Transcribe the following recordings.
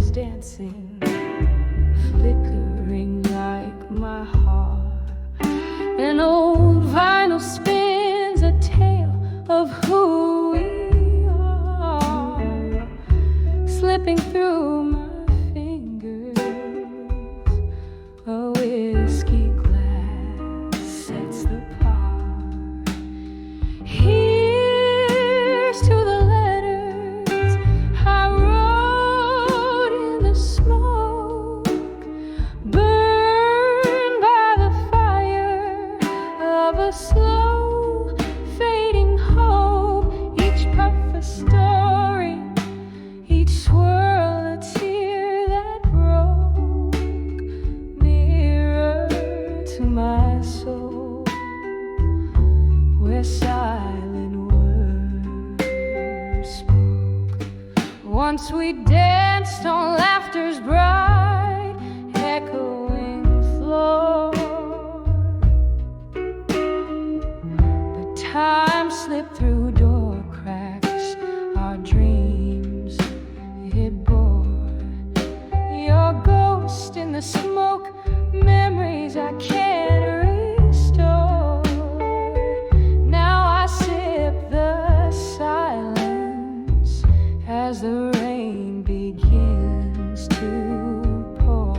shadows dancing, flickering like my heart. An old vinyl spins a tale of who we are, slipping through my fingers. A whiskey glass sets the part. Here's to the letters I wrote in the smoke, burned by the fire of a slow fading hope. Each puff a story, each swirl a tear that broke, mirror to my soul, where silent words spoke. Once we danced on laughter's bright echoing floor, but time slipped through door cracks, our dreams it bore. Your ghost in the smoke, memories I can't restore. Now I sip the silence as the rain begins to pour.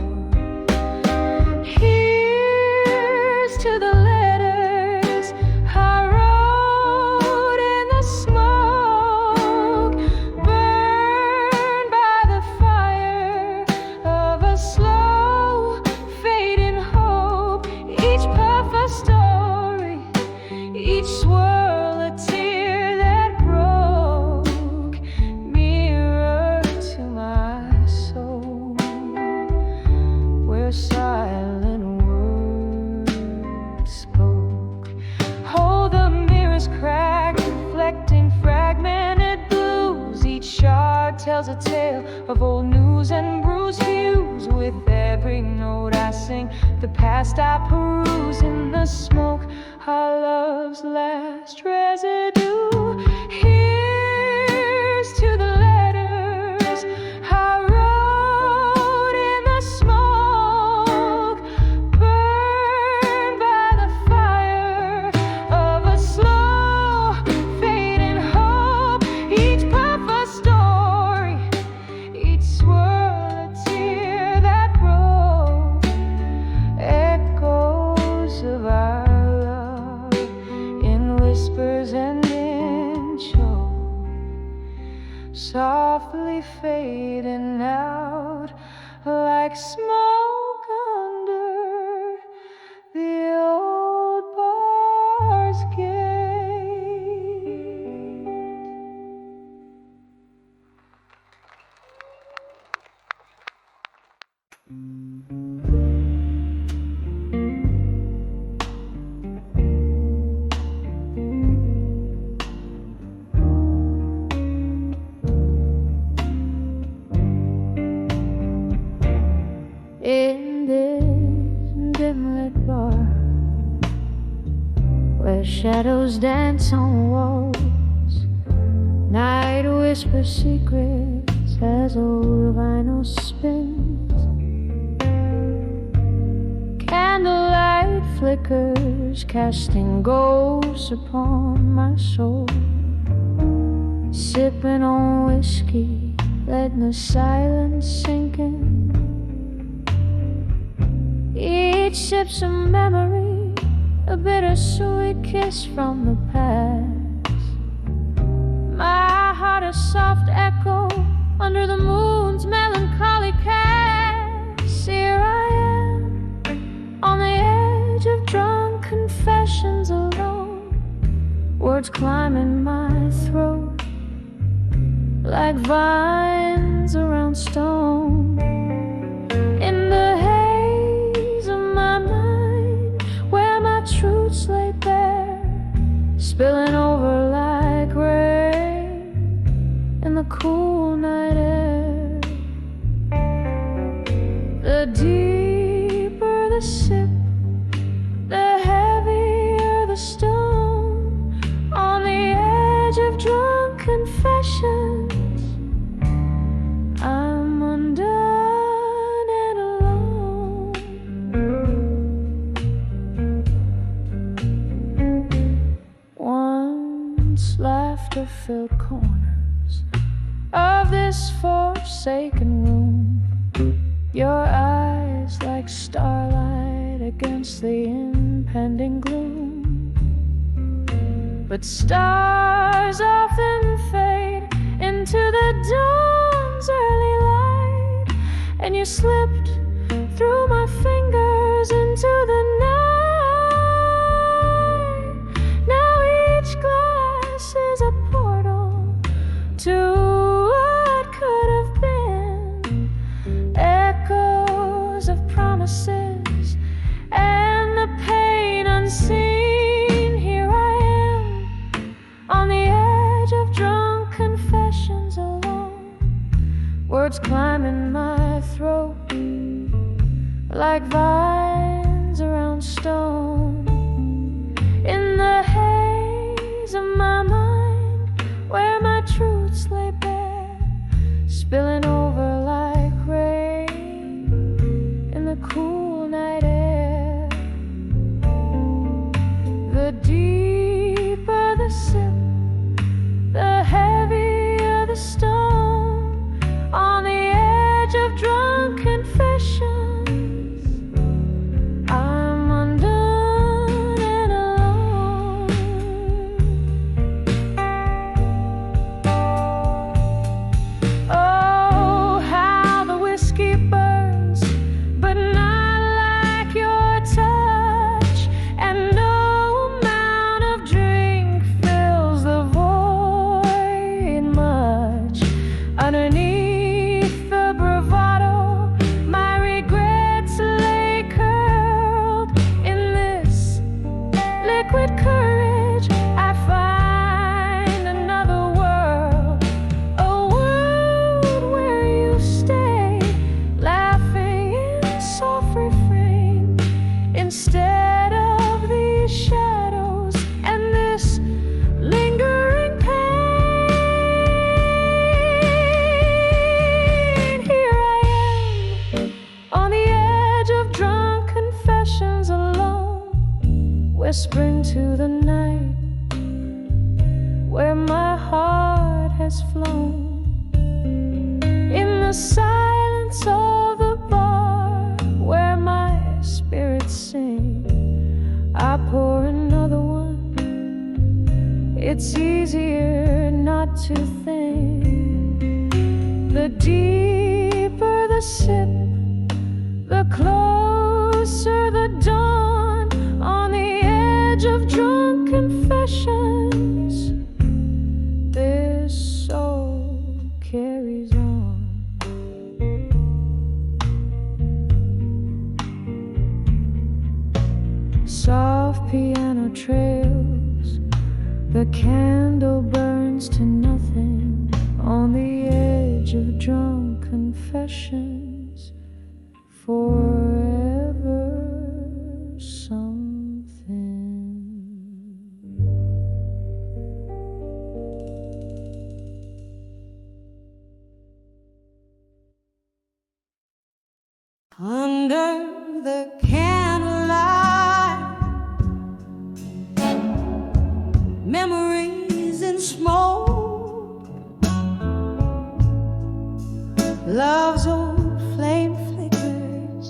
Here's to the letters I wrote in the smoke, burned by the fire of a slow fading hope. Each puff a story, each swirl a tear that broke, mirror to my soul, where silent words spoke. Oh, the mirror's cracked, reflecting fragmented blues. Each shard tells a tale of old news and bruised hues. With every note I sing, the past I peruse in the smoke, our love's last residue. Here's to the letters I wrote in the smoke, burned by the fire of a slow fading hope. Each puff a story, each swirl a tear that broke, echoes of our love in whispers and in choke, softly fading out like smoke under the old bar's gate. In this dim-lit bar, where shadows dance on walls, night whispers secrets as old vinyl spins. Candlelight flickers, casting ghosts upon my soul. Sipping on whiskey, letting the silence sink in. Each sip's a memory, a bittersweet kiss from the past. My heart a soft echo under the moon's melancholy cast. Here I am, on the edge of drunk confessions alone, words climbing my throat like vines around stone. In the haze of my mind, where my truths lay bare, spilling over like rain in the cool night air. The deeper the sip, the heavier the stone. On the edge of drunk confessions, I'm undone. laughter-filled corners of this forsaken room. Your eyes like starlight against the impending gloom. But stars often fade into the dawn's early light, and you slipped through my fingers into the night. Now each glass is a portal to what could have been, echoes of promises and the pain unseen. Here I am on the edge of drunk confessions alone, words climbing my throat like vines around stone. In the haze of my mind, where my truths lay bare, spilling over like rain in the cool night air. The deeper the sip, the heavier the stone. On the edge of drunk confession, underneath the bravado, my regrets lay curled. In this liquid courage, I find another world, a world where you stay, laughing in soft refrain, instead of these shadows and this lingering pain. Whispering to the night, where my heart has flown. In the silence of the bar, where my spirits sing, I pour another one. It's easier not to think. The deeper the sip, the closer the dawn. On the edge of drunk confessions, this soul carries on. Soft piano trails, the candle burns to nothing. On the edge of drunk confessions, forever under the candlelight, memories in smoke, love's old flame flickers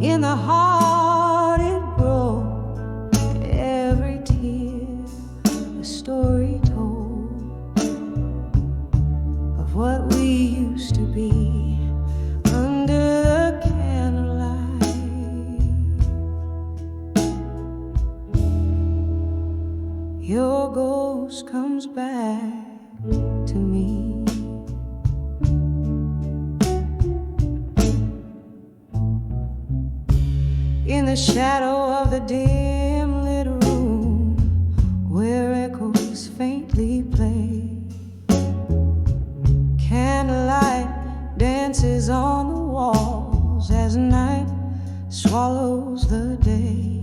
in the heart it broke. Every tear a story told of what we used to be. Your ghost comes back to me. In the shadow of the dim lit room, where echoes faintly play, candlelight dances on the walls as night swallows the day.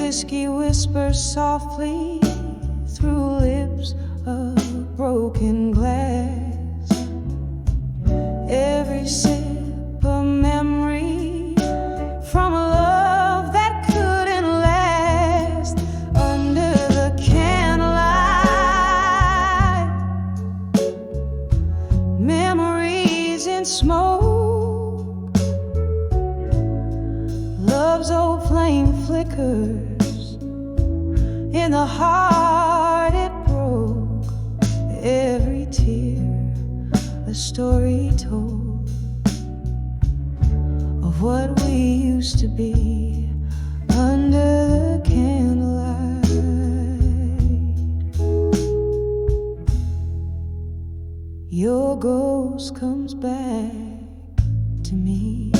Whiskey whispers softly through lips of broken glass. Every sip a memory from a love that couldn't last. Under the In the heart it broke, every tear a story told of what we used to be under the candlelight. Your ghost comes back to me.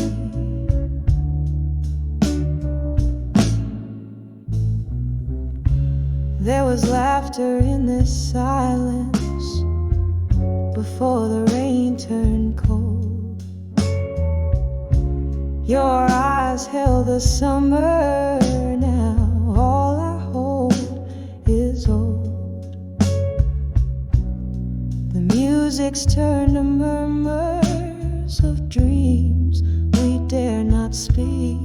There was laughter in this silence before the rain turned cold. Your eyes held the summer. Now all I hold is old. The music's turned to murmurs of dreams we dare not speak.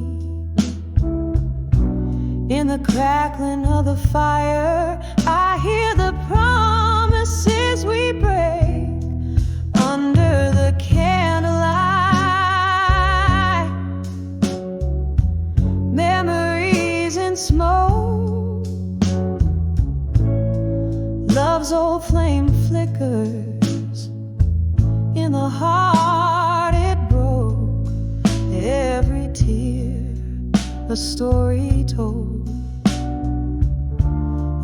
In the crackling of the fire, I hear the promises we break under the candlelight. Memories in smoke, love's old flame flickers. In the heart it broke, every tear a story told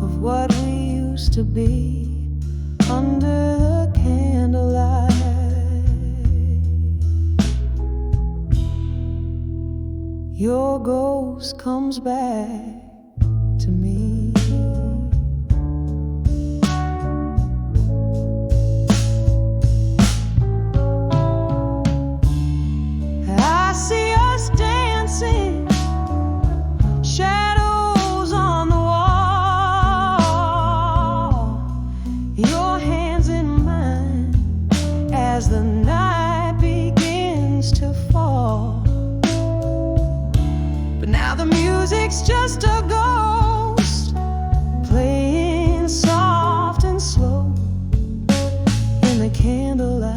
of what we used to be under the candlelight. Your ghost comes back to me. I see us dancing, shadows on the wall, your hands in mine as the night begins to fall. But now the music's just a ghost, playing soft and slow in the candlelight.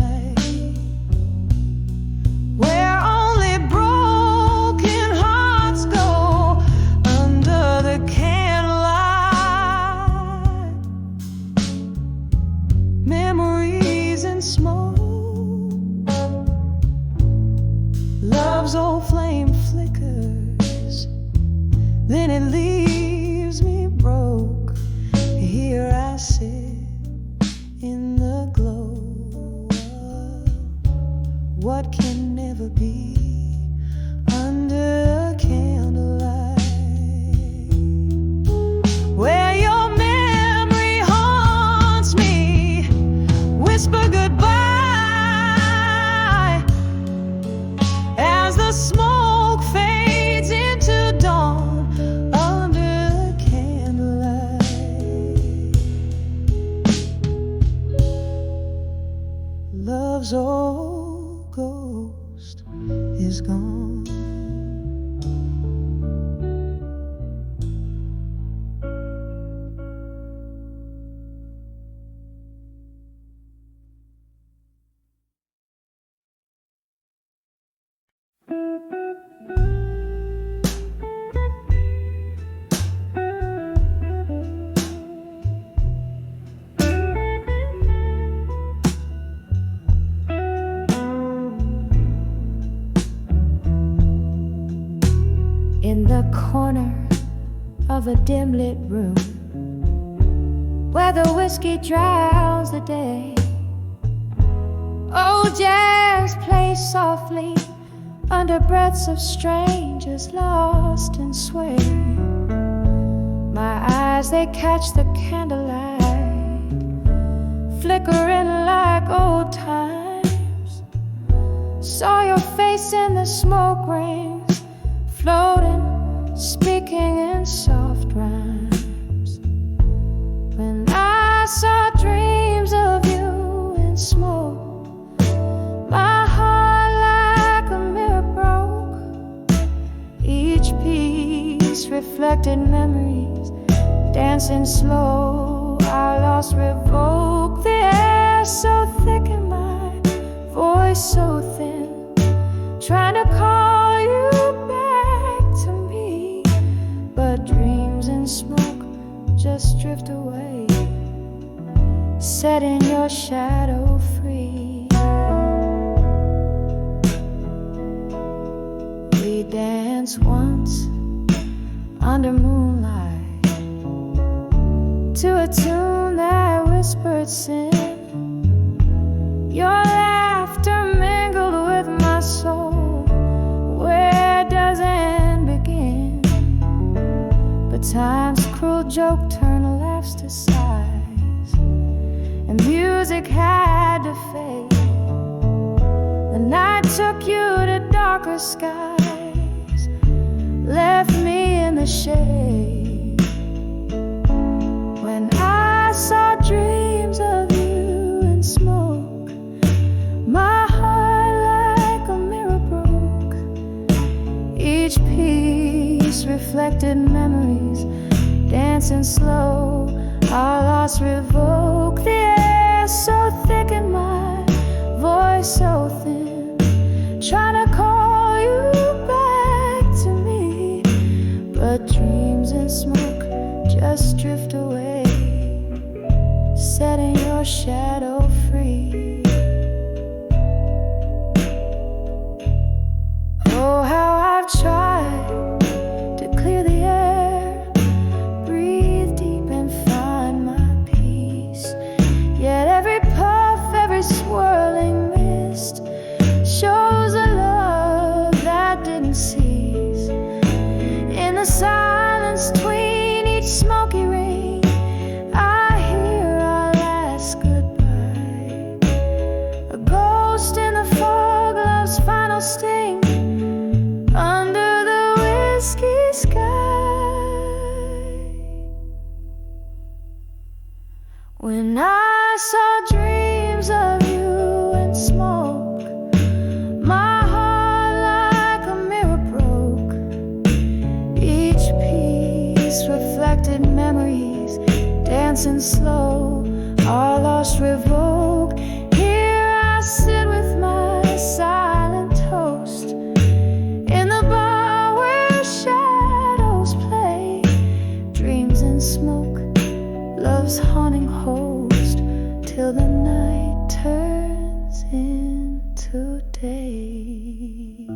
Love's old flame flickers, then it leaves me broke. Here I sit in the glow of what can never be under the candlelight, where your memory haunts me. Whisper goodbye as the smoke fades into dawn under the candlelight. Love's old ghost is gone. In the corner of a dim-lit room, where the whiskey drowns the day, old jazz plays softly under breaths of strangers lost in sway. My eyes, they catch the candlelight flickering like old times. Saw your face in the smoke rings, floating, speaking in soft rhymes. When I saw dreams of you in smoke, my heart like a mirror broke. Each piece reflected memories, dancing slow. I lost revoke. The air so thick and my voice so thin, trying to call you back to me. But dreams in smoke just drift away, setting your shadow free. We danced once under moonlight to a tune that whispered sin. Your laughter mingled with my soul. Where does end begin? But time's cruel joke turned laughs to sighs, and music had to fade. The night took you to darker skies, left me in the shade. When I saw dreams of you in smoke, my heart like a mirror broke. Each piece reflected memories, dancing slow, our lost revoked. The air so thick and my voice so thin, trying to call you back to me. But dreams and smoke just drift away, setting your shadow free. Oh, how I've tried to clear the air, breathe deep and find my peace. Yet every puff, every swirling mist shows a love that didn't cease. In the silence between each smoky ring, I hear our last goodbye. A ghost in the fog, love's final sting, under the whiskey sky. When I saw dreams of you in smoke, my heart like a mirror broke. Each piece reflected memories, dancing slow, our lost revoke. Here I sit with my silent toast, in the bar where shadows play. Dreams and smoke, love's haunting host, till the night turns into day.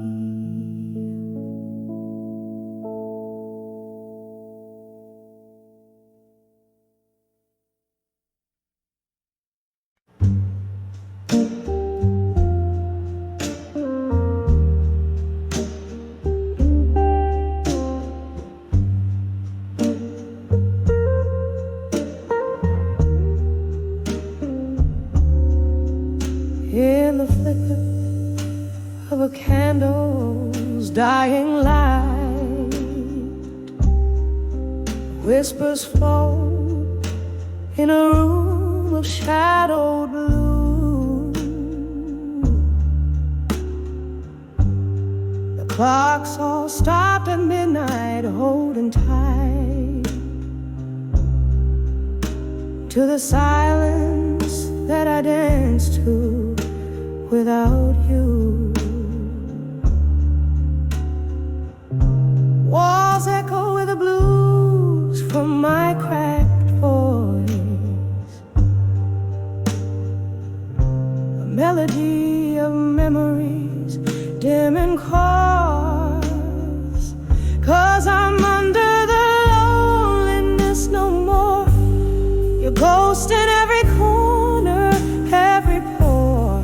In the flicker of a candle's dying light, whispers float in a room of shadowed blue. The clocks all stopped at midnight, holding tight to the silence that I danced to without you. Walls echo with the blues from my cracked voice, a melody of memories, dim and coarse. 'Cause I'm under the loneliness no more, your ghost in every corner, every pore.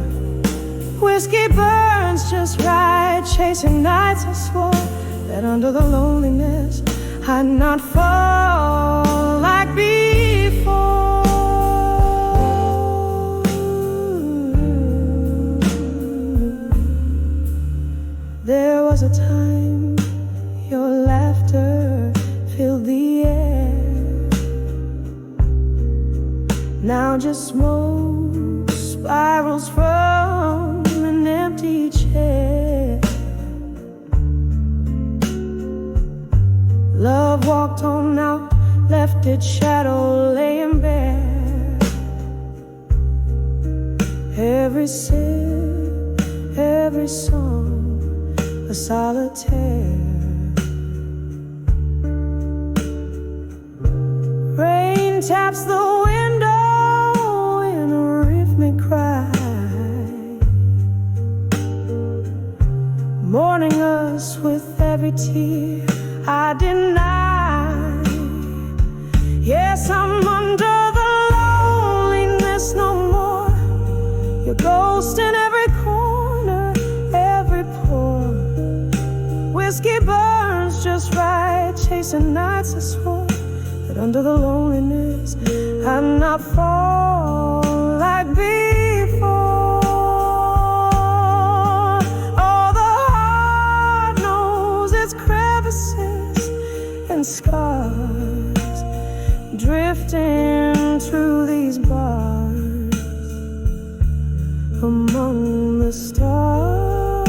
Whiskey burns just right, chasing nights I swore that under the loneliness I'd not fall like before. There was a time your laughter filled the air. Now just smoke spirals from an empty chair. Love walked on out, left its shadow laying bare. Every sip, every song, a solitaire. taps the window in a rhythmic cry, mourning us with every tear I deny. Yes, I'm under the loneliness no more. Your ghost in every corner, every pore. Whiskey burns just right, chasing nights I swore that under the loneliness I'd not fall like before. Oh, the heart knows its crevices and scars, drifting through these bars among the stars.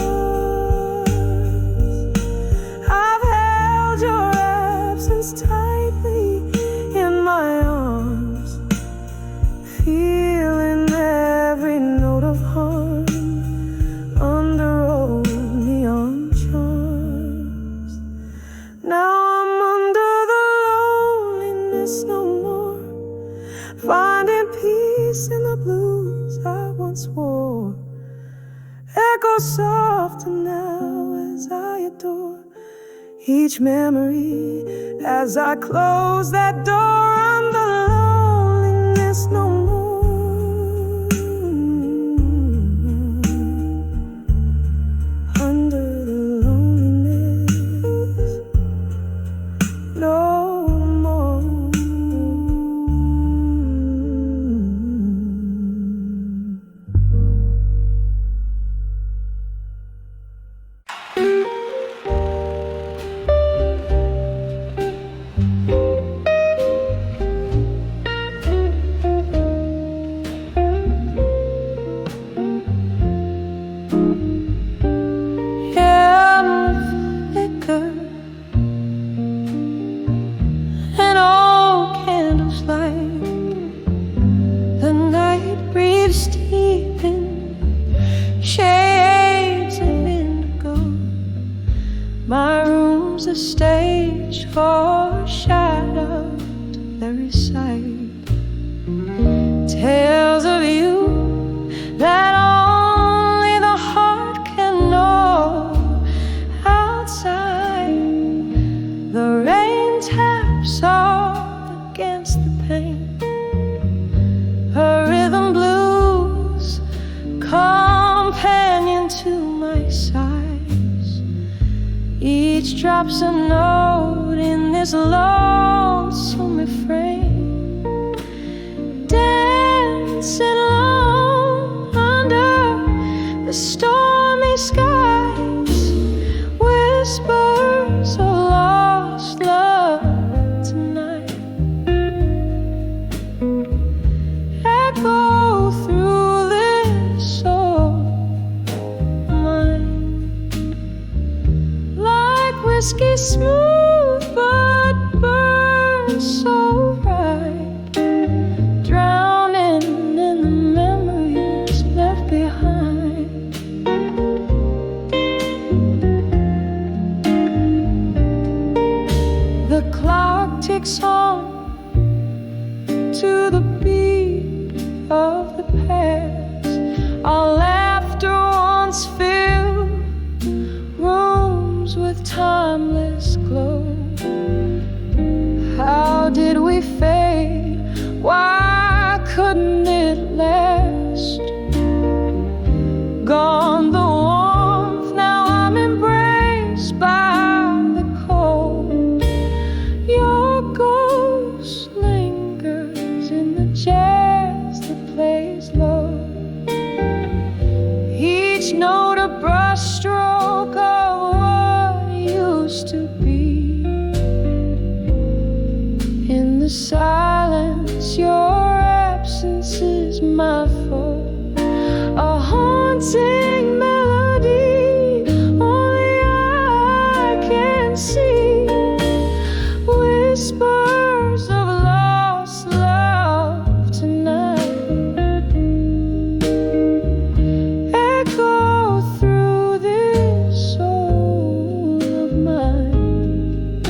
I've held your absence tightly in my arms, feeling every note of harm under old neon charms. Now I'm under the loneliness no more, finding peace in the blues I once wore. Echo softer now as I adore each memory as I close that door. Under loneliness no more, under the loneliness no more. An old candle's light, the night breathes deep in shades of indigo. My room's a stage foreshadowed that recite tales of you that only the heart can know. Outside, the rain taps up against the pane. Her rhythm blues, companion to my sighs. Each drops a note in this lonesome refrain, dancing alone under the stormy skies. Whispers of lost love tonight echo through this soul of mine, like whiskey smooth but burns so bright, drowning in the memories left behind. The clock ticks on to the beat of the past. Our laughter once filled rooms with timeless glow. How did we fade? Why couldn't it last? Gone the warmth, now I'm embraced by the cold. Your ghost lingers in the jazz that plays low. Each note a brushstroke of what used to be. In the silence, your absence is my fault. A haunting melody only I can see. Whispers of lost love tonight echo through this soul of mine,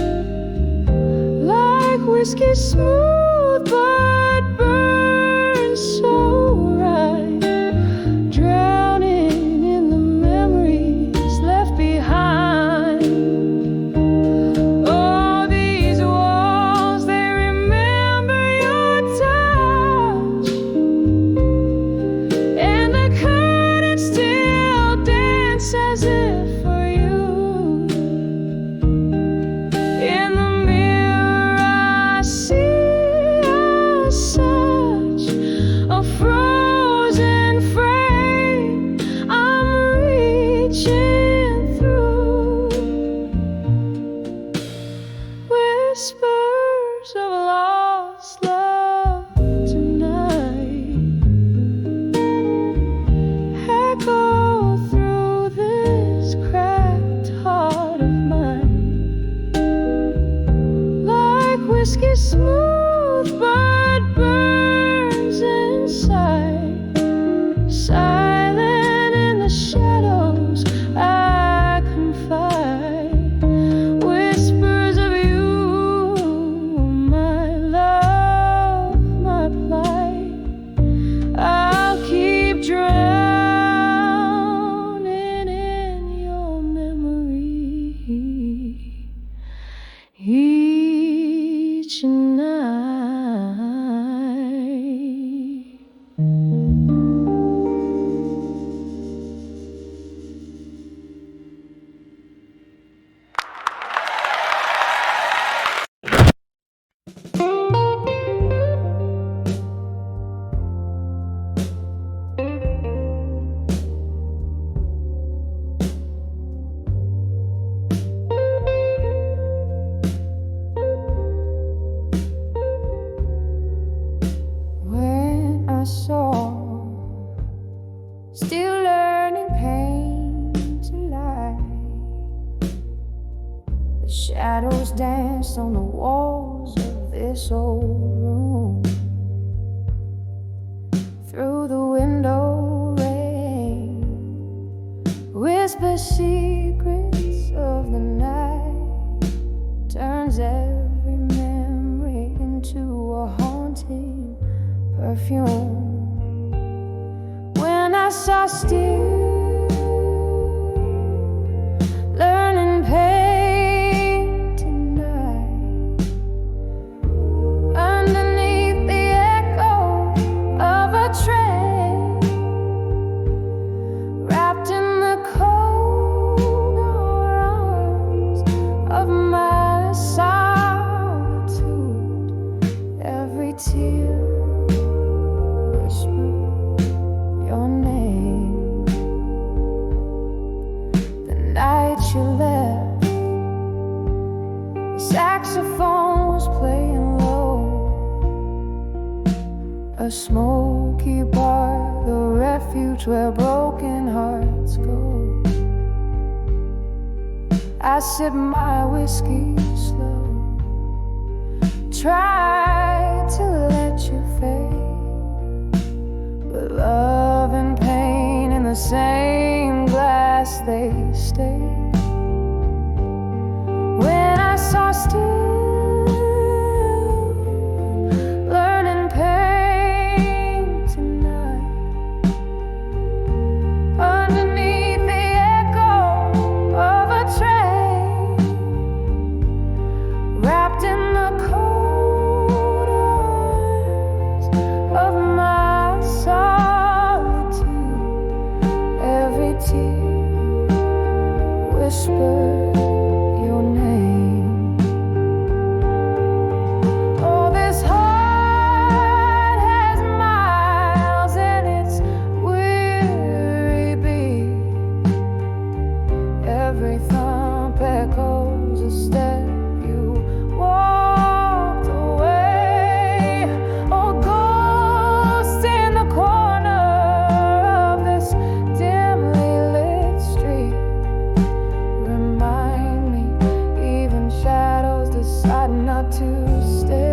like whiskey smooth but smooth but burns inside, silent in the shadows. I confide whispers of you, my love, my plight. I'll keep drowning in your memory each night. When I saw, still learning pain to lie, the shadows danced on the walls of this old room. Through the window rain, whisper secrets of the night, turns every memory into a haunting perfume. When I saw still, learning pain tonight, underneath the echo of a train, wrapped in the cold arms of my solitude, every tear whisper your name. The night you left, the saxophone was playing low, a smoky bar, the refuge where broken hearts go. I sip my whiskey slow, try to let you fade, but love and pain in the same glass, they stay. When I saw still, learning pain tonight, underneath the echo of a train, wrapped in the cold arms of my solitude, every tear whispered your name. Oh, this heart has miles in its weary beat, every thump echoes a step you walked away. Oh, ghost in the corner of this dimly lit street, remind me even shadows decide not to stay.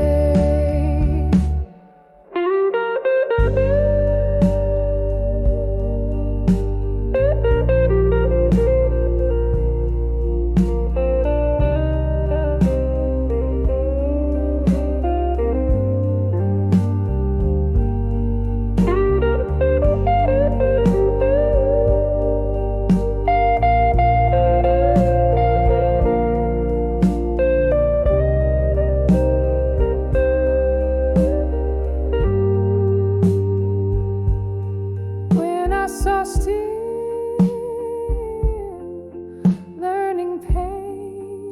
When I saw still, learning pain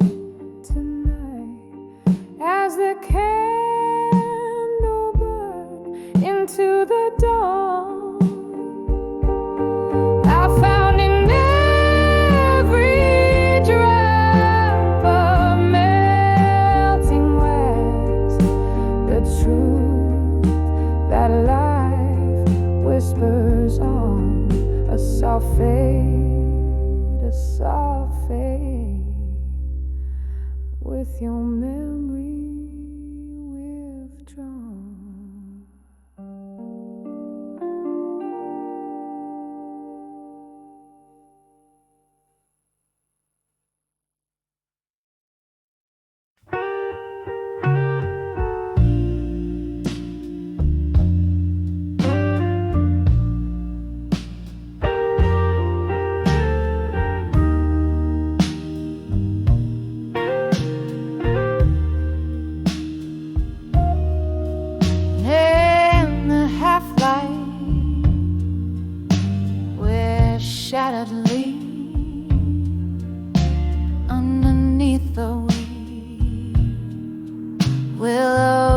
tonight, as the candle burned into the dawn, I found in every drop of melting wax the truth that life whispers on, a soft fade, a soft fade, with your memory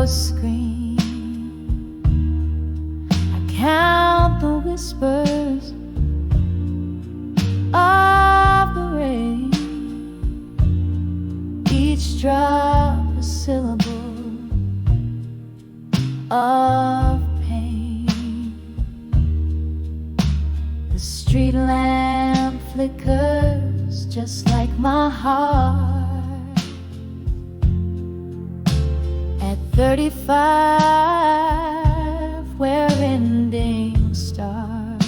your scream. I count the whispers of the rain, each drop a syllable of pain. The street lamp flickers just like my heart at 35, where endings start.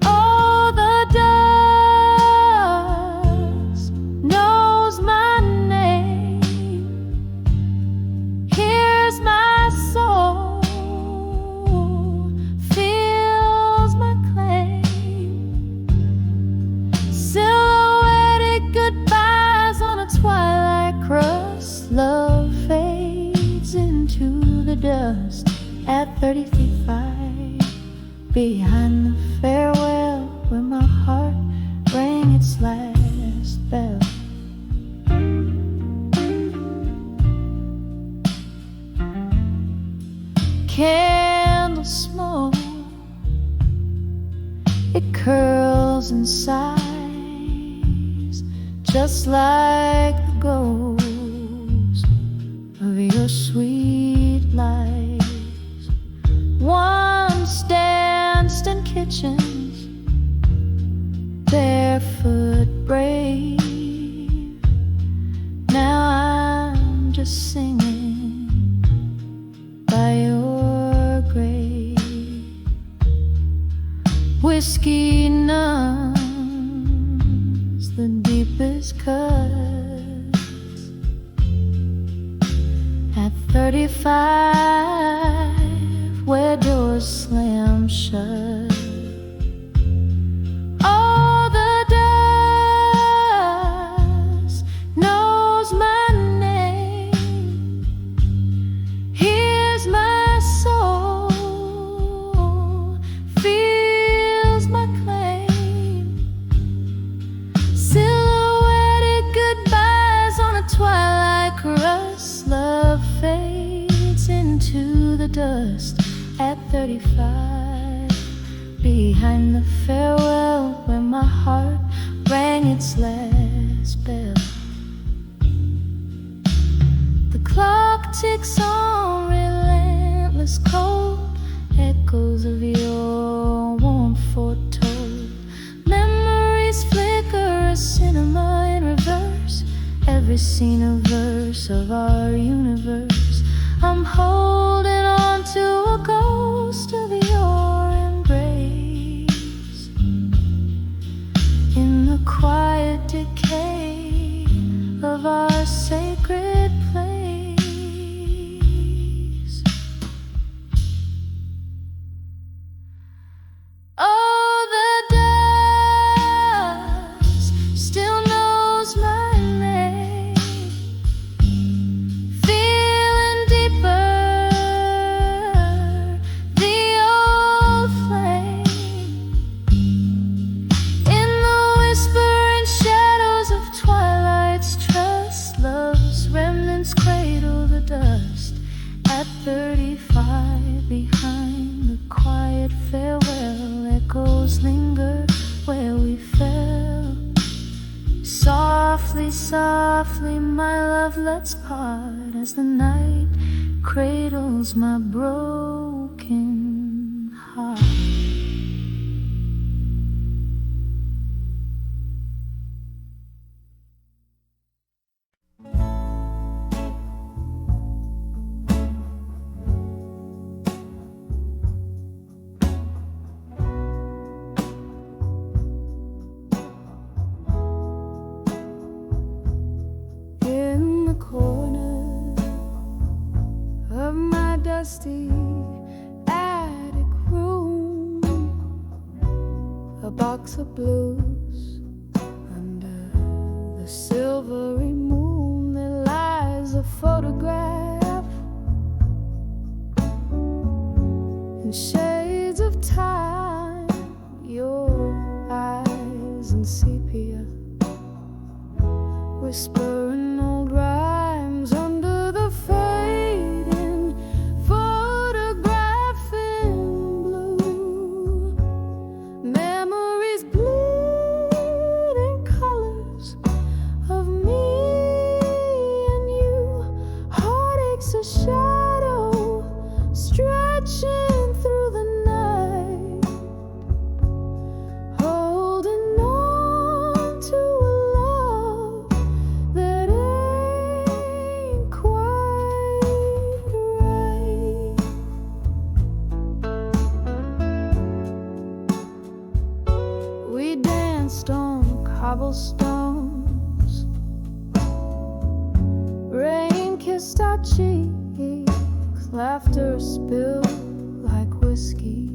Oh, the dust knows my name, hears my soul, feels my claim. Silhouetted goodbyes on a twilight crust. Love fades into the dust at 35, behind the farewell where my heart rang its last bell. Candle smoke, it curls and sighs just like the ghost of your sweet lies. Once danced in kitchens, barefoot brave. Now I'm just singing by your grave. Whiskey numbs the deepest cuts at 35, where doors slam shut. Oh, the dust knows my name, hears my soul, feels my claim. Silhouetted goodbyes on a twilight crust. Love fades into the dust at 35, behind the farewell where my heart rang its last bell. The clock ticks on, relentless cold, echoes of your warmth foretold. Memories flicker, a cinema in reverse, every scene a verse of our universe. I'm holding on to a ghost of your embrace in the quiet decay of our sacred place. Oh, the dust still knows my name, feeling deeper the old flame. In the whispering shadows of twilight's trust, love's remnants cradle the dust at 35, behind the quiet farewell. Echoes linger where we fell. Softly, softly, my love, let's part as the night cradles my broken heart. In the corner of my dusty attic room, a box of blues under the silvery moon. There lies a photograph in shades of time, your eyes in sepia, whispering old rhymes under the fur. takes a shadow stretching through the night, holding on to a love that ain't quite right. We danced on cobblestones, rain kissed our cheeks, laughter spilled like whiskey,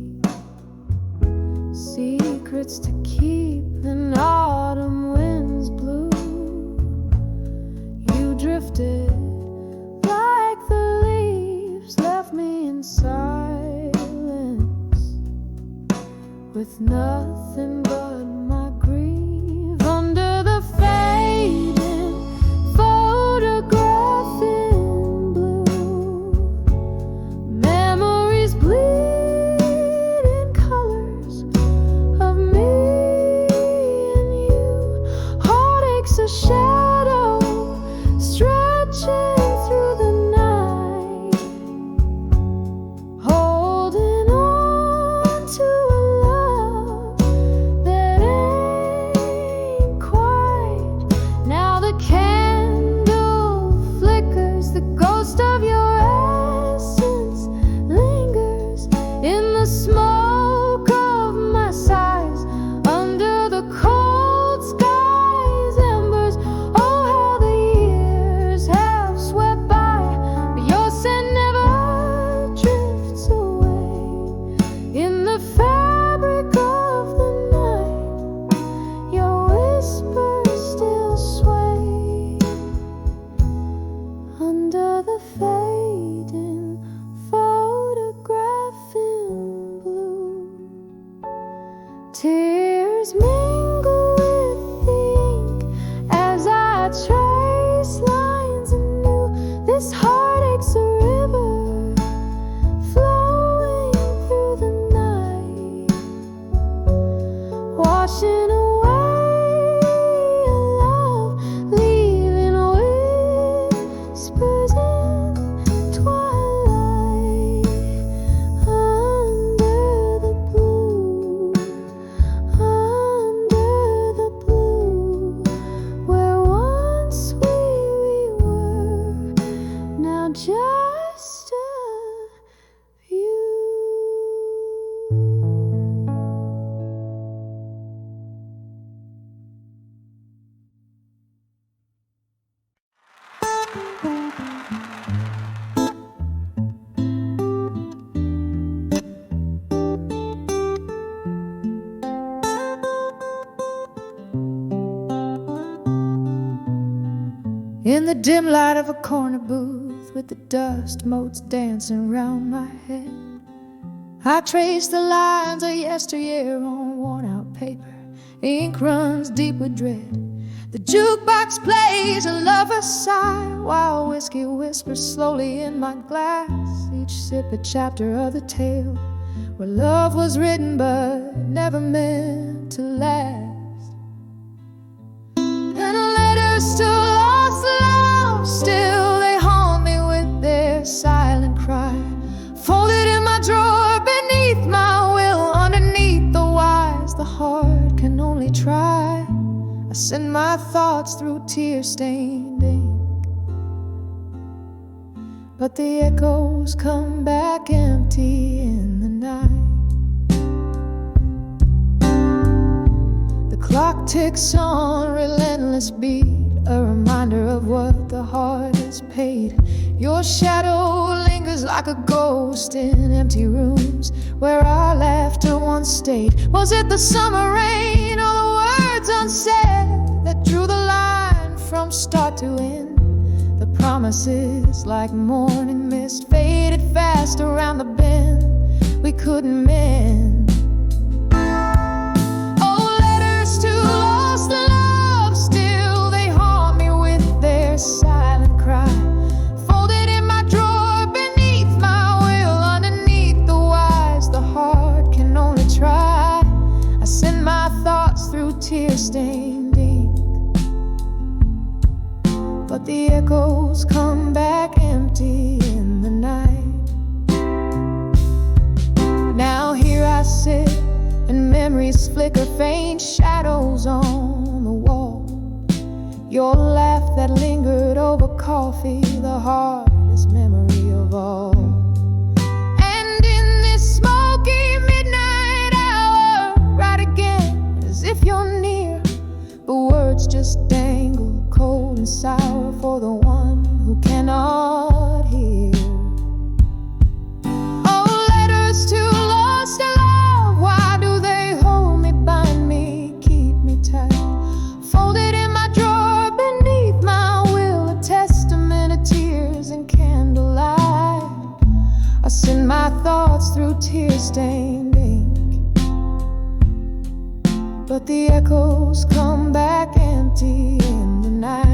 secrets to keep in autumn winds blew. You drifted like the leaves, left me in silence with nothing but my grief under the fading photograph in blue. Memories bleed in colors of me and you. Heartaches a shadow stretching through the night, holding on to a love that ain't quite. Now the candle flickers, the ghost of your essence lingers in the smoke of my sighs, under the cold sky's embers. Oh, how the years have swept by, but your scent never drifts away. In the fabric of the night, your whispers still sway under the fading photograph in blue. Tears mingle with the ink as I trace lines anew. This heartache's a river flowing through the night, washing away a love, leaving whispers in twilight. Under the blue, where once we were, now just a view. In the dim light of a corner booth, with the dust motes dancing round my head, I trace the lines of yesteryear on worn-out paper. Ink runs deep with dread. The jukebox plays a lover's sigh, while whiskey whispers slowly in my glass. Each sip a chapter of the tale where love was written but never meant to last. And letters to lost love, still they haunt me with their silent cry. Folded in my drawer beneath my will, underneath the wise the heart can only try. I send my thoughts through tear-stained ink, but the echoes come back empty in the night. The clock ticks on relentless beat, a reminder of what the heart has paid. Your shadow lingers like a ghost in empty rooms where our laughter once stayed. Was it the summer rain or the words unsaid that drew the line from start to end? The promises like morning mist faded fast around the bend we couldn't mend. Oh, letters to lost love, still they haunt me with their silent cry. Folded in my drawer beneath my will, underneath the wise the heart can only try. I send my thoughts through tear-stained ink, but the echoes come back empty. Your laugh that lingered over coffee, the hardest memory of all. And in this smoky midnight hour, right again, as if you're near, the words just dangle cold and sour for the one who cannot hear. Oh, letters to lost love, why do they hold me, bind me, keep me tight? Folded in my drawer beneath my will, a testament of tears and candlelight. I send my thoughts through tear-stained ink, but the echoes come back empty in the night.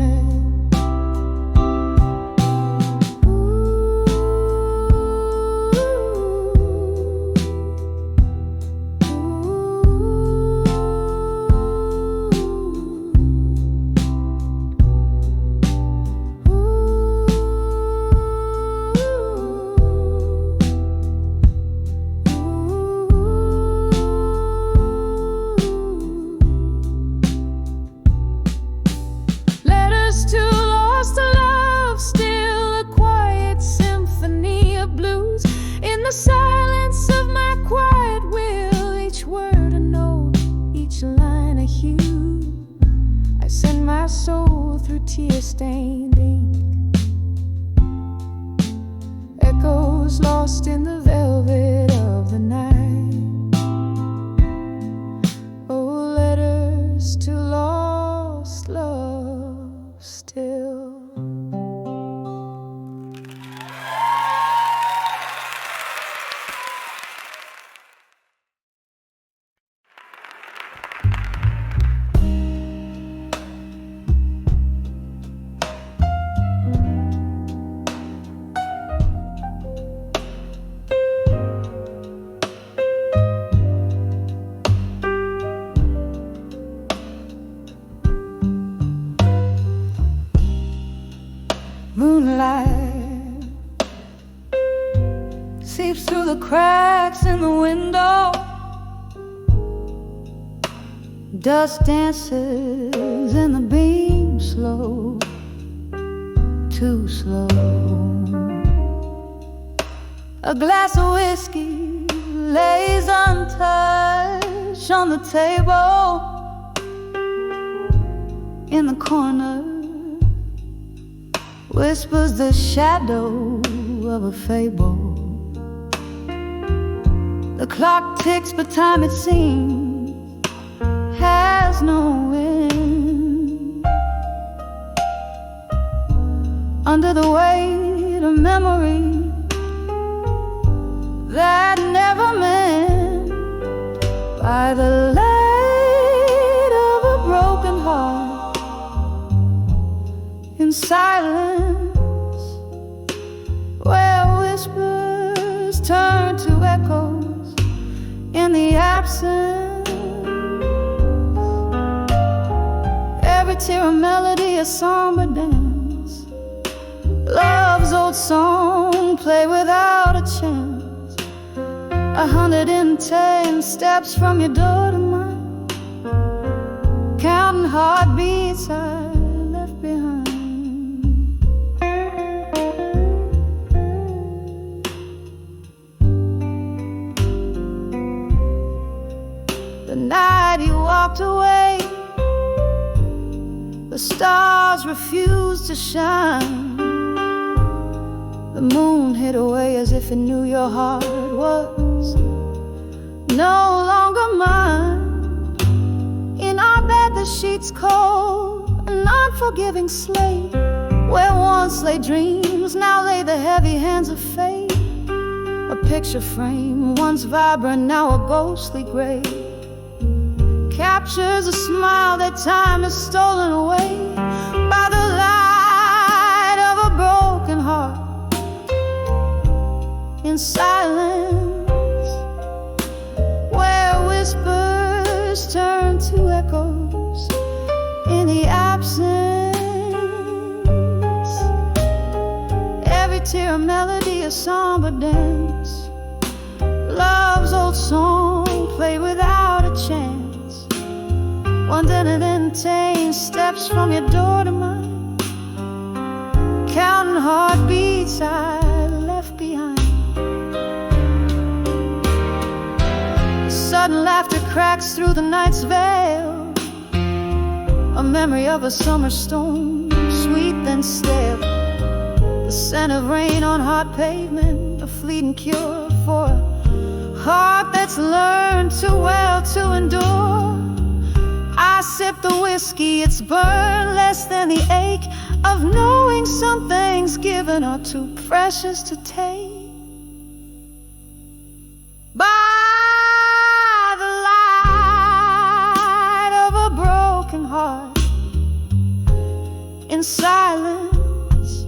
Silence of my quiet will, each word a note, each line a hue. I send my soul through tear-stained ink, echoes lost in the velvet of the night. Oh, letters to lost love still. Moonlight seeps through the cracks in the window. Dust dances in the beam, slow, too slow. A glass of whiskey lays untouched on the table. In the corner whispers the shadow of a fable. The clock ticks, but time, it seems, has no end. Under the weight of memory that never meant, by the light of a broken heart, in silence, where whispers turn to echoes in the absence. Every tear a melody, a somber dance, love's old song play without a chance. 110 steps from your door to mine, counting heartbeats I left behind. The night you walked away, the stars refused to shine. The moon hid away as if it knew your heart was no longer mine. In our bed the sheets cold, an unforgiving slate, where once lay dreams, now lay the heavy hands of fate. A picture frame, once vibrant, now a ghostly gray, captures a smile that time has stolen away. By the light of a broken heart, in silence, where whispers turn to echoes in the absence. Every tear a melody, a somber dance, love's old song played without a chance. 110 steps from your door to mine, counting heartbeats I left behind. Sudden laughter cracks through the night's veil, a memory of a summer storm, sweet then stale. The scent of rain on hot pavement, a fleeting cure for a heart that's learned too well to endure. I sip the whiskey, it's burned less than the ache of knowing some things given are too precious to take. By the light of a broken heart, in silence,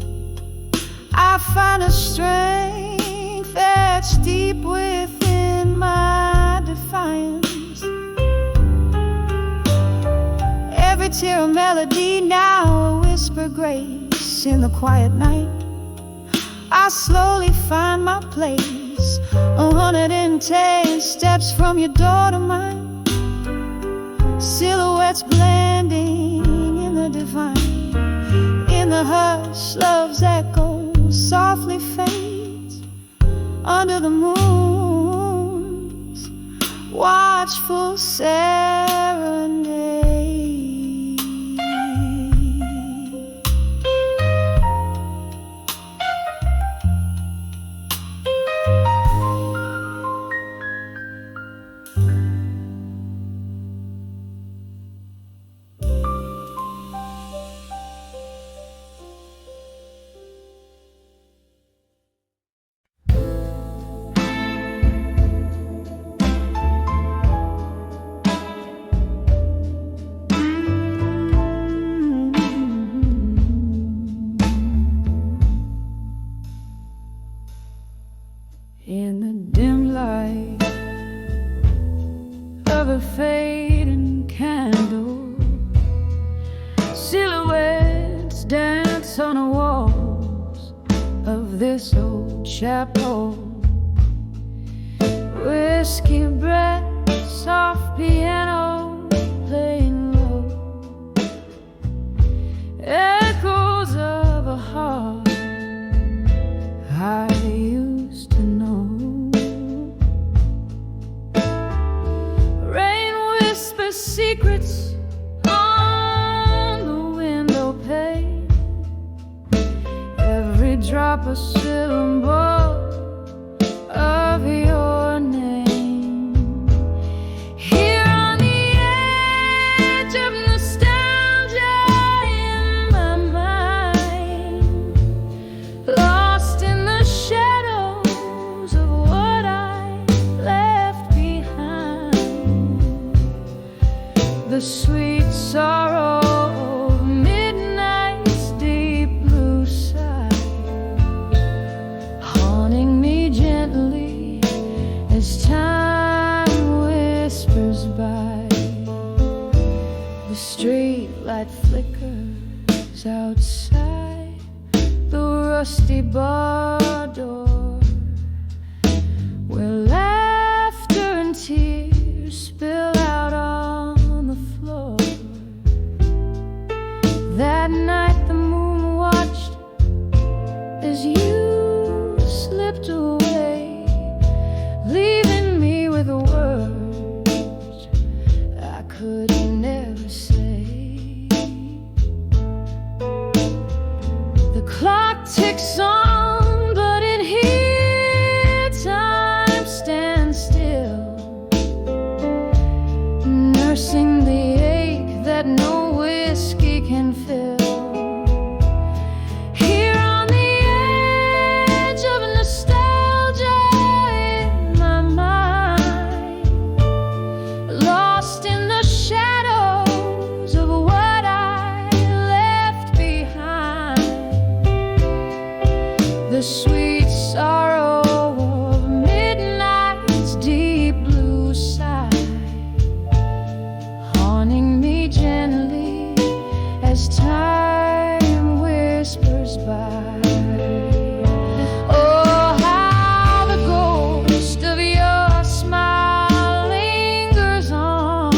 I find a strength etched deep within my defiance. Every tear a melody, now a whisper grace. In the quiet night, I slowly find my place, 110 steps from your door to mine, silhouettes blending in the divine. In the hush, love's echo softly fades under the moon's watchful serenade. In the dim light of a fading candle, silhouettes dance on the walls of this old chapel. Whiskey breath, soft piano playing low, echoes of a heart I used to know. Rain whispers secrets on the window pane, every drop a syllable of your name. Here on the edge of nostalgia in my mind, lost in the shadows of what I left behind. The sweet sorrow of midnight's deep blue side, haunting me gently as time whispers by. The street light flickers outside the rusty bar door, where laughter and tears spill out on the floor. That night the moon watched as you slipped away, leaving me with words I could never say. The clock ticks on, but in here time stands still, nursing the ache that no whiskey can fill. Here on the edge of nostalgia in my mind, lost in the shadows of what I left behind. The sweet sorrow of midnight's deep blue side, haunting me gently as time whispers by. Oh, how the ghost of your smile lingers on,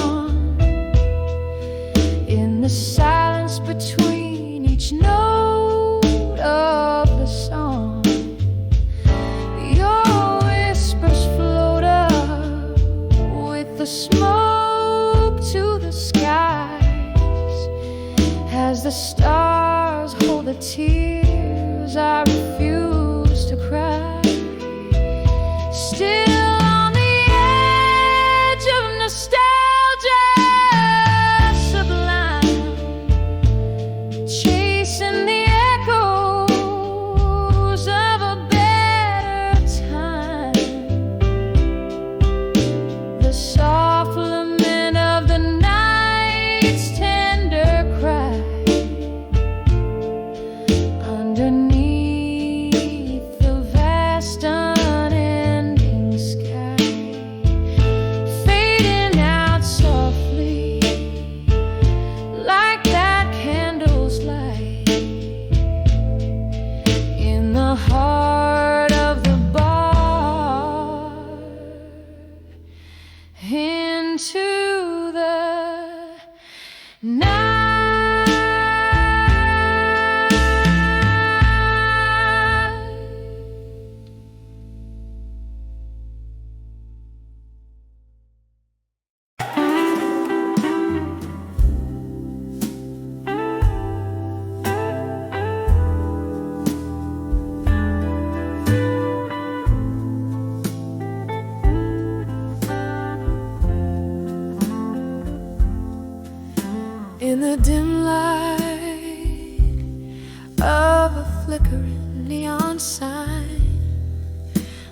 flickering neon sign,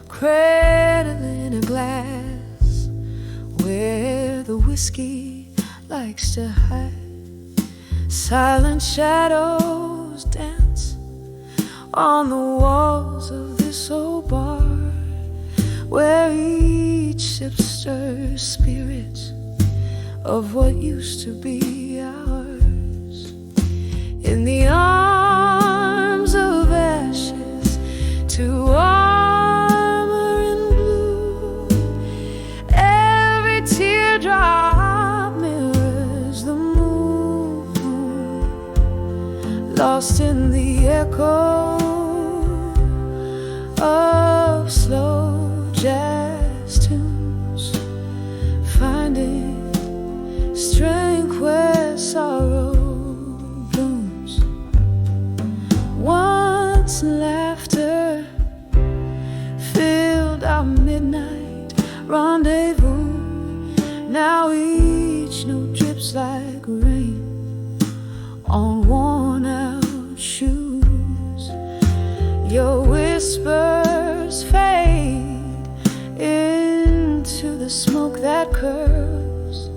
cradling a glass where the whiskey likes to hide. Silent shadows dance on the walls of this old bar, where each sip stirs spirits of what used to be ours. In the arms of ashes, to armor in blue, every teardrop mirrors the moon, lost in the echo of slow jazz tunes, finding strength where sorrow blooms. Once laughter filled our midnight rendezvous, now each note drips like rain on worn out shoes. Your whispers fade into the smoke that curls,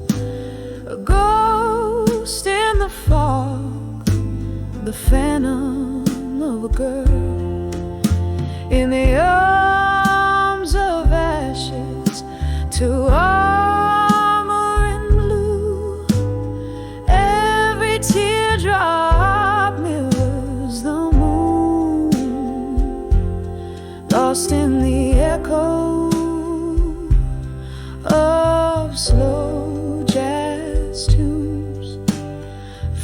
a ghost in the fog, the phantom of a girl. In the arms of ashes, to armor in blue, every teardrop mirrors the moon, lost in the echo of slow jazz tunes,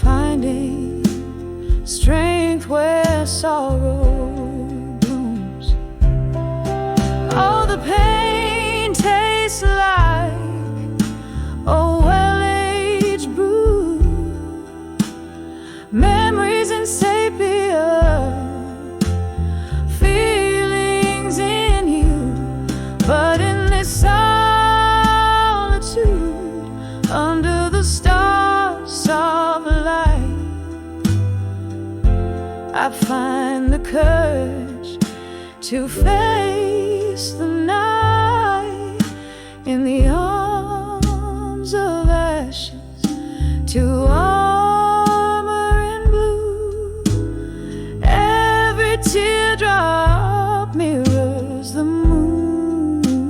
finding strength where sorrow blooms. Oh, the pain tastes like a well-aged brew, memories in sepia, feelings in you, but in this solitude, under the stars of light, I find the courage to face the night. In the arms of ashes, to armor in blue, every teardrop mirrors the moon.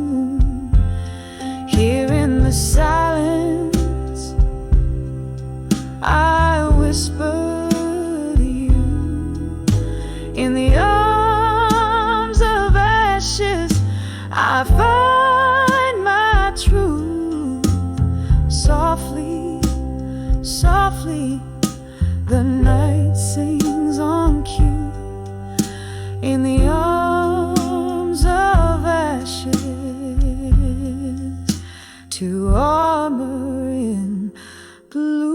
Here in the silence, I whisper to you. In the arms of ashes, I find my truth. Softly, softly, the night sings on cue. In the arms of ashes, to armor in blue.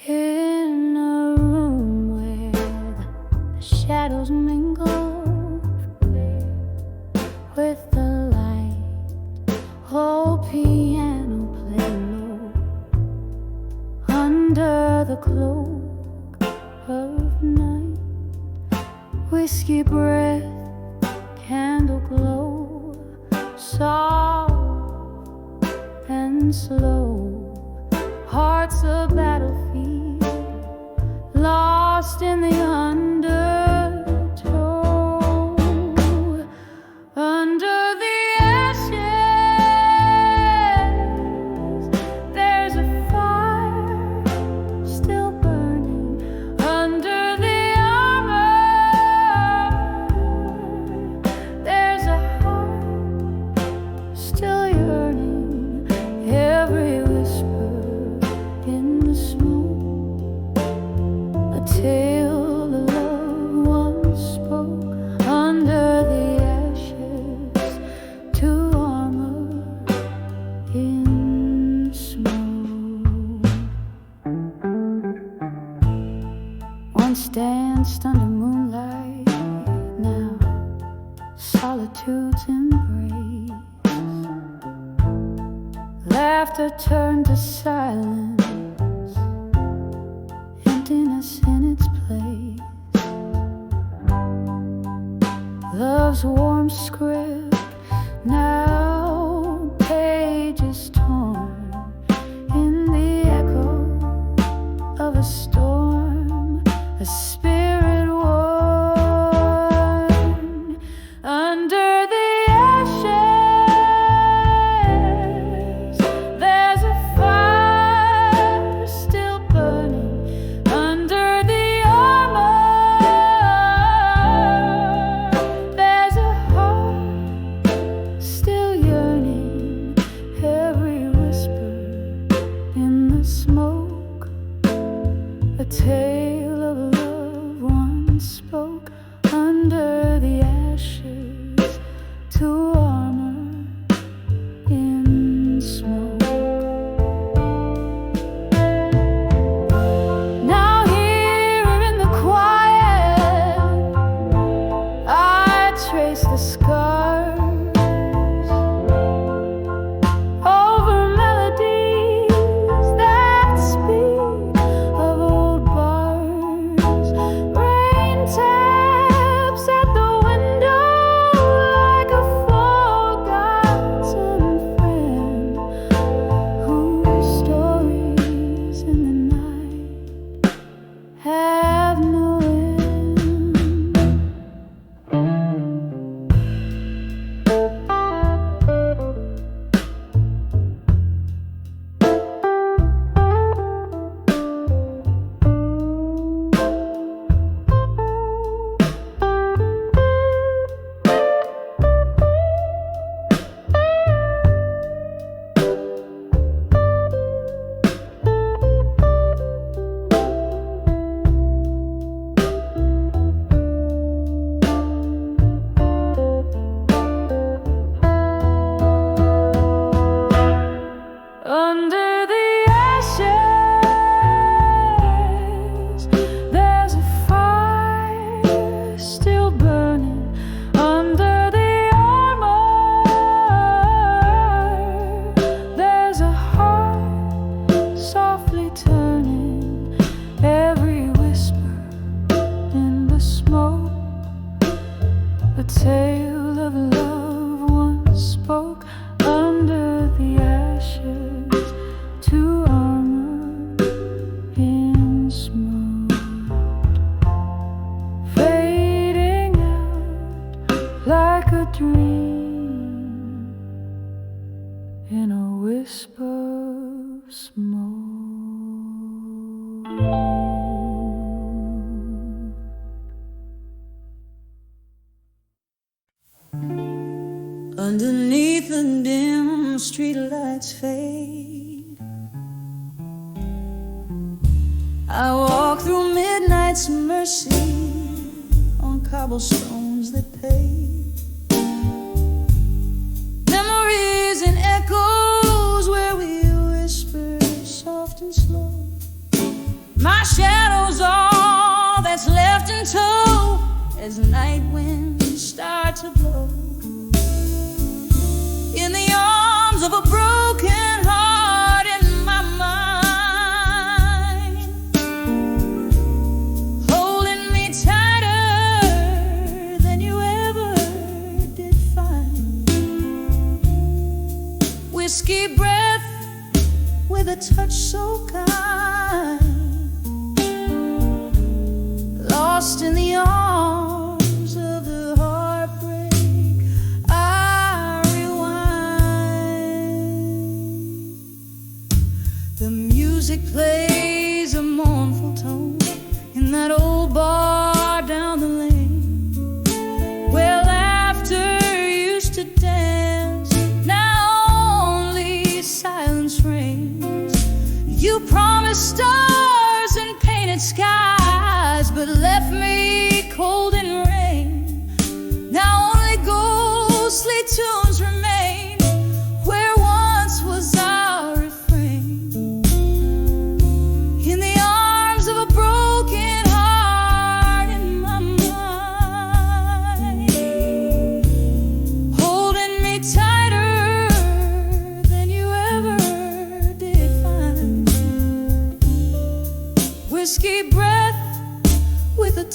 In a room where the shadows mingle with the light, oh, piano play low, under the cloak of night, whiskey breath, candle glow, soft and slow. Heart's a battlefield, lost in the undertow. Under the ashes, there's a fire still burning. Under the armor, there's a heart still yearning. Every whisper in the smoke, a tale of love in smoke. Once danced under moonlight, now solitude's embrace. Laughter turned to silence, emptiness in its place. Love's warm script, now pages torn in the echo of a storm, a spirit worn under the ashes. There's a fire still burning under the armor. There's a heart still yearning, every whisper in the smoke, a tale of love once spoke under the ashes to armor in smoke. Now here in the quiet, I trace the scars over melodies that speak of old bars. Rain taps at the window like a forgotten friend, whose stories in the night have no end. Under the ashes, there's a fire still burning under the armor. There's a heart softly turning, every whisper in the smoke, a tale of love once spoke under the ashes to armor in smoke, fading out like a dream in a whisper of smoke. Underneath the dim streetlights fade, I walk through midnight's mercy on cobblestones that pave. Memories and echoes where we whisper soft and slow. My shadow's all that's left in tow as night winds start to blow. In the arms of a broken heart in my mind, holding me tighter than you ever did find. Whiskey breath with a touch so kind, lost in the arms of the heartbreak. I rewind. The music plays a mournful tone in that old bar down the lane, where laughter used to dance. Now only silence reigns. You promised stars and painted skies, but left me cold in rain. Now only ghostly tunes remain where once was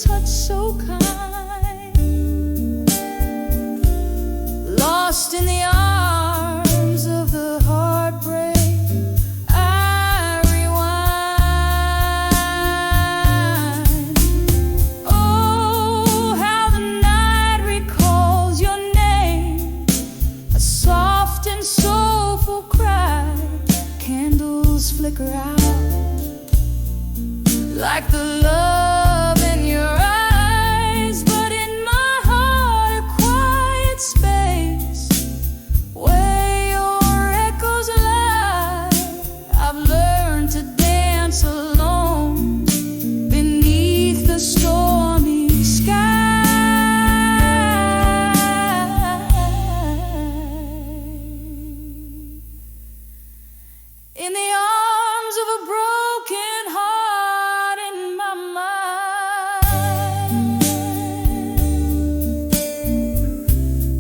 touch so kind, lost in the arms of the heartbreak. I rewind. Oh, how the night recalls your name, a soft and soulful cry. Candles flicker out like the love in your eyes, but in my heart a quiet space where your echoes lie. I've learned to dance alone beneath the stormy sky. In the arms of a broken heart, in my mind,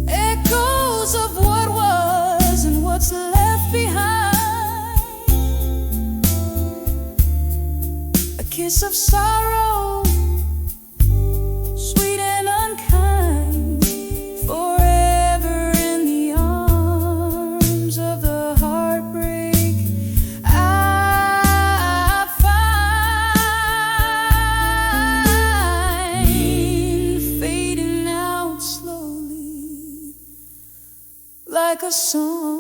echoes of what was and what's left behind. A kiss of sorrow, sweet and unkind, forever in the arms of the heartbreak. I find fading out slowly like a song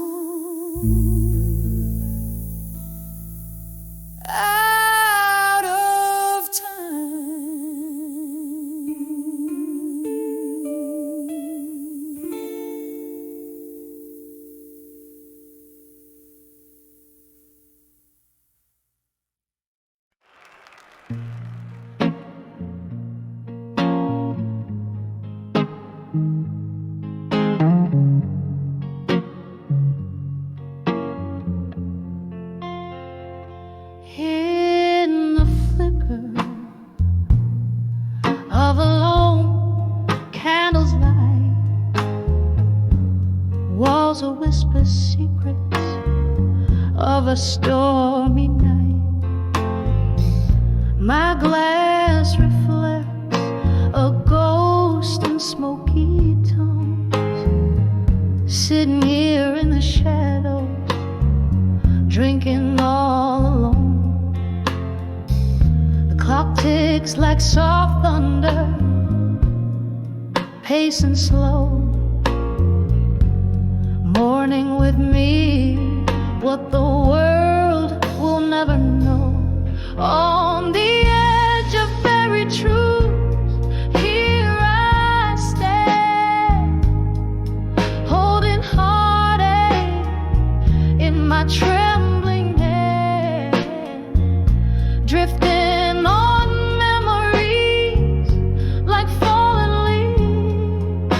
out of time. In the flicker of a lone candle's light, walls will whisper secrets of a stormy night. My glass reflects a ghost in smoky tones, sitting here in the shadows, drinking all alone. The clock ticks like soft thunder, pacing slow, mourning with me what the world will never know. On the edge of buried truth, here I stand, holding heartache in my trembling hand, drifting on memories like fallen leaves,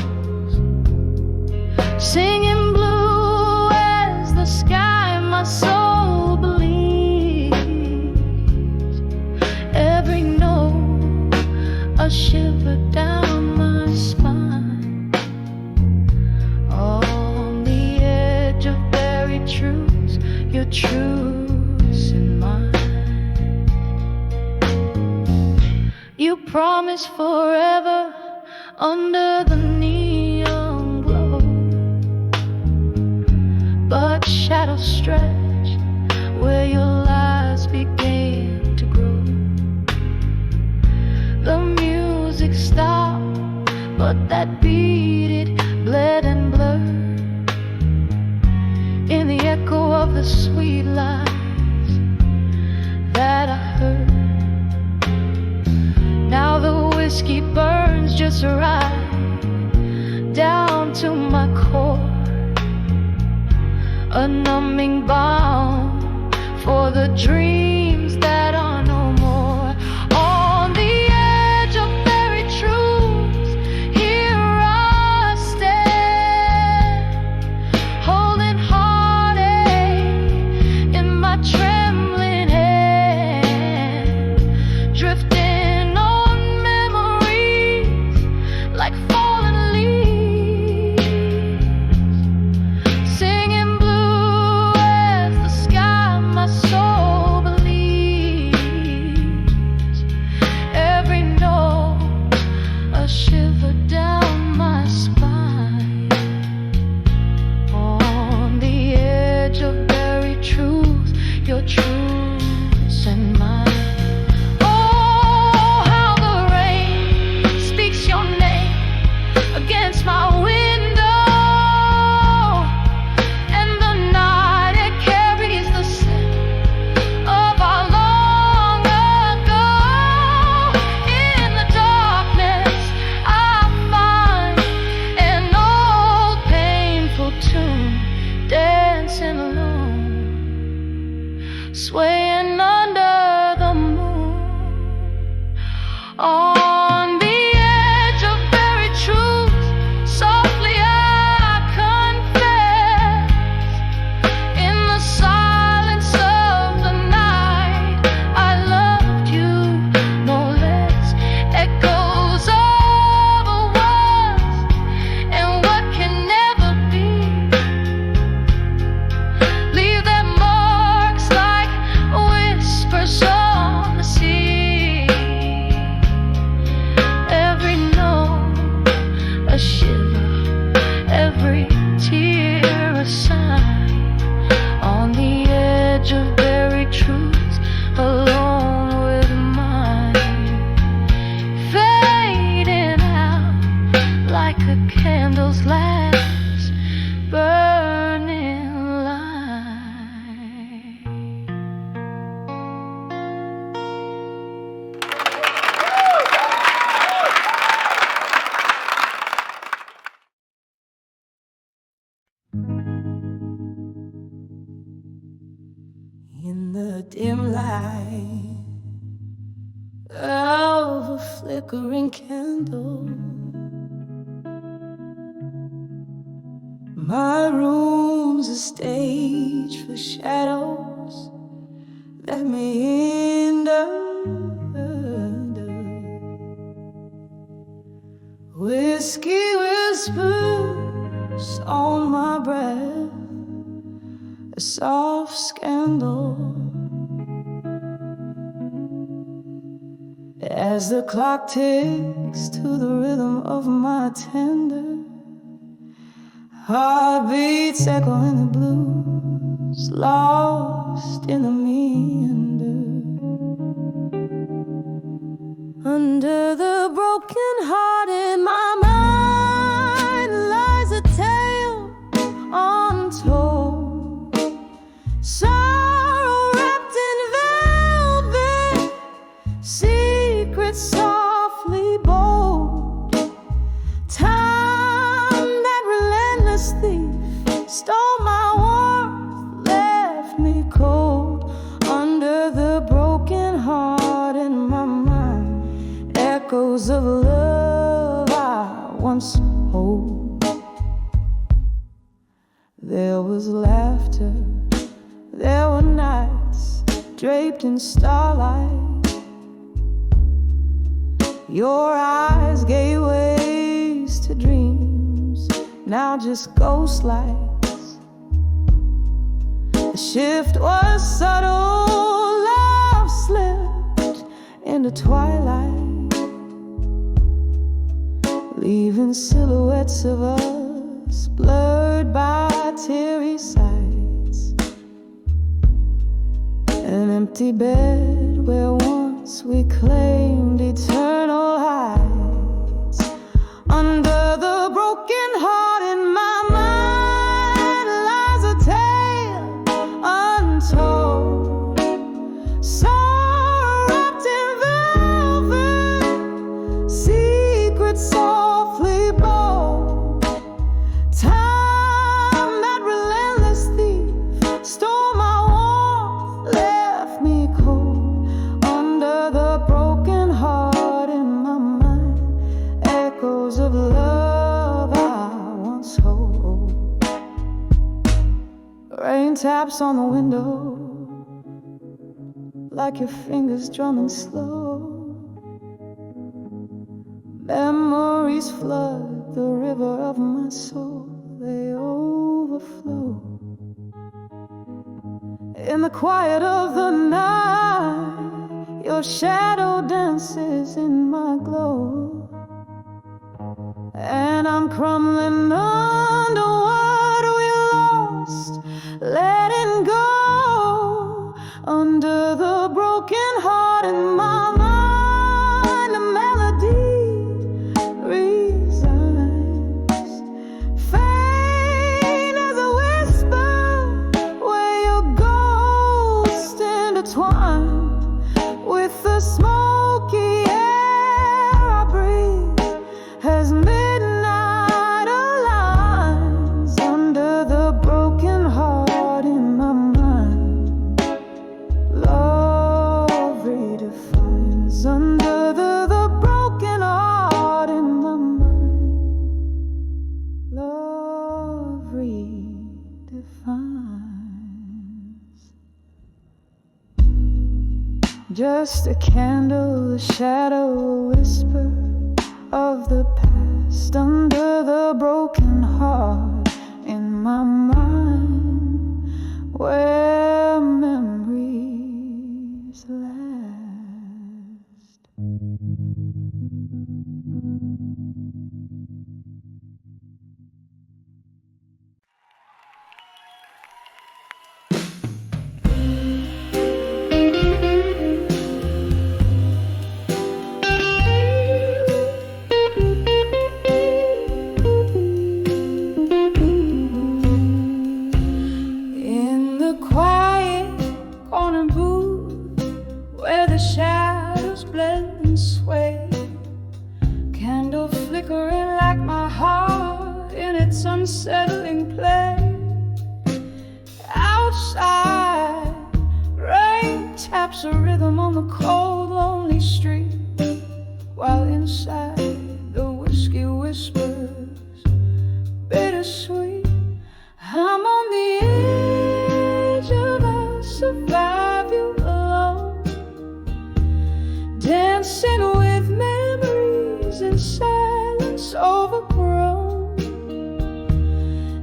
singing blue as the sky. My soul believes every note, a shiver down my spine. On the edge of buried truths, your truths and mine. You promise forever under the neon glow, but shadows stretch where your lies began to grow. The music stopped, but that beat, it bled and blurred in the echo of the sweet lies that I heard. Now the whiskey burns just right down to my core, a numbing balm for the dreams that are no more. On the edge of buried truths, here I stand, holding heartache in my trembling hand, drifting on memories like fallen leaves, singing blue as the sky. My soul believes swaying under the moon. On the edge of buried truth, softly I confess. In the silence of the night, I loved you no less. Echoes of a once and what can never be. Leave their marks like whispers on the sea. Every note a shiver, every tear a sign. On the edge of buried truths, alone with mine, fading out like a candle's last burning light. In the dim light of a flickering candle, my room's a stage for shadows that may hinder. Whiskey whispers on my breath, a soft scandal. As the clock ticks to the rhythm of my tender heartbeats, echo in the blues, lost in the meander. Under the broken heart in my mind lies a tale untold, sorrow wrapped in velvet, secrets softly bold. Time, that relentless thief, stole my warmth, left me cold. Under the broken heart in my mind, echoes of love I once hold. There was laughter, there were nights draped in starlight. Your eyes gave ways to dreams, now just ghost lights. The shift was subtle, love slipped into twilight, leaving silhouettes of us blurred by teary sights. An empty bed where once we claimed eternal heights. Under the broken heart in my mind lies a tale untold, sorrow wrapped in velvet, secrets softly bold. Time, that relentless thief, stole my warmth, left me cold. Under the broken heart in my mind, echoes of love I once hold. Rain taps on the window like your fingers drumming slow. Memories flood the river of my soul, they overflow. In the quiet of the night, your shadow dances in my glow, and I'm crumbling under what we lost, letting go. Under the broken heart in my mind, a melody resigns, faint as a whisper where your ghost intertwined with the smoky air I breathe as midnight aligns. Under the broken heart in my mind, Just a candle, a shadow, a whisper of the past under the broken heart in my mind, where memories last. Shadows blend and sway, candle flickering like my heart in its unsettling play. Outside, rain taps a rhythm on the cold, lonely street, while inside the whiskey whispers bittersweet. I'm on the edge of a survive you alone, dancing with memories in silence overgrown.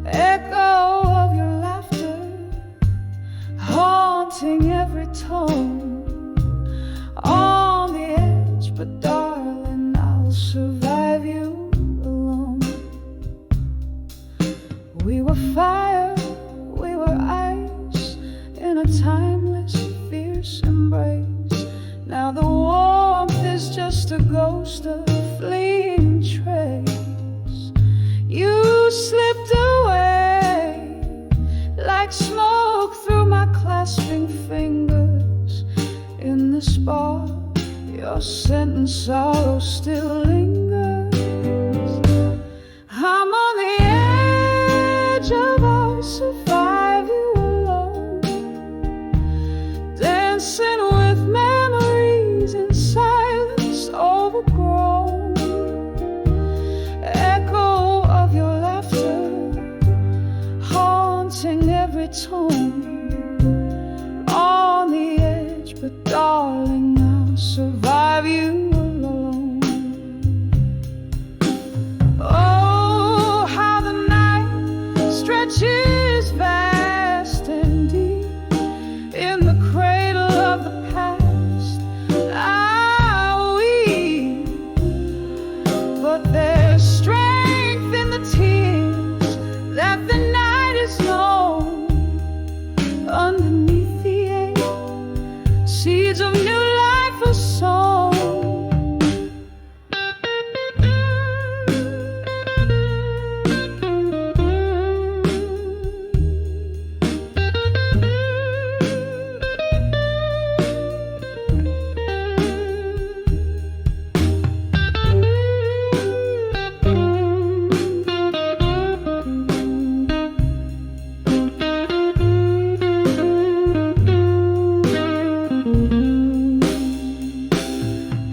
Echo of your laughter haunting every tone. On the edge, but darling, I'll survive you alone. We were fire, we were ice, in a timeless, fierce embrace. Now the warmth is just a ghost, a fleeting trace. You slipped away like smoke through my clasping fingers. In the spark, your scent and sorrow still lingers. I'm on the edge of our survive you alone, dancing with memories in silence overgrown. Echo of your laughter haunting every tone. On the edge, but darling, I'll survive you alone. Oh, how the night stretches vast and deep in the cradle of the past. I weep, but there's strength in the tears that the night is known. Underneath the ache, seeds of new life are sown.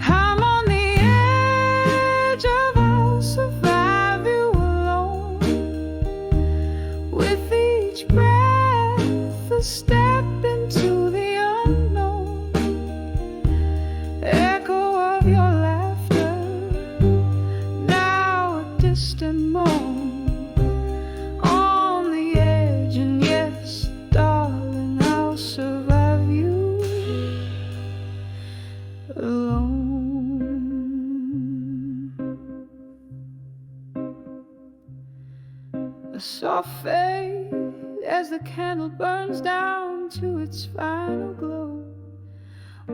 I'm on the edge of I'll survive you alone. With each breath, a step into the unknown. Echo of your laughter, now a distant moan. On the edge, and yes, darling, I'll survive you alone. A soft fade as the candle burns down to its final glow.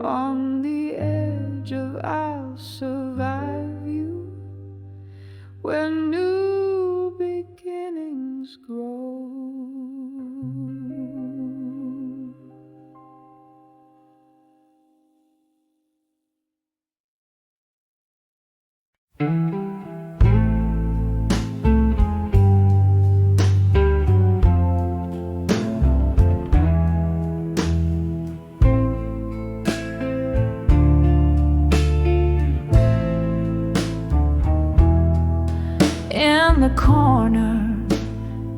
On the edge of I'll survive you, where new beginnings grow. In the corner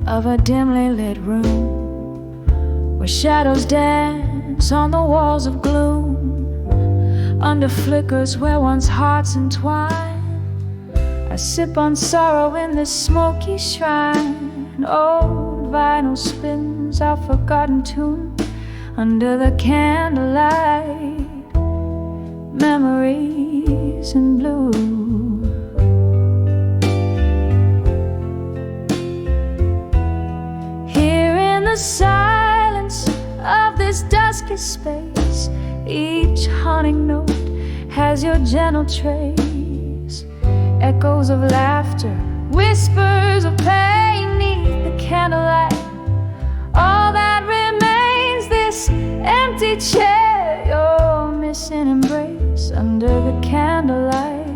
of a dimly lit room, where shadows dance on the walls of gloom, under flickers where one's hearts entwine. I sip on sorrow in this smoky shrine. Old vinyl spins our forgotten tune under the candlelight. Memories in blue. Here in the silence of this dusky space, each haunting note has your gentle trace. Echoes of laughter, whispers of pain neath the candlelight. All that remains, this empty chair, your missing embrace under the candlelight.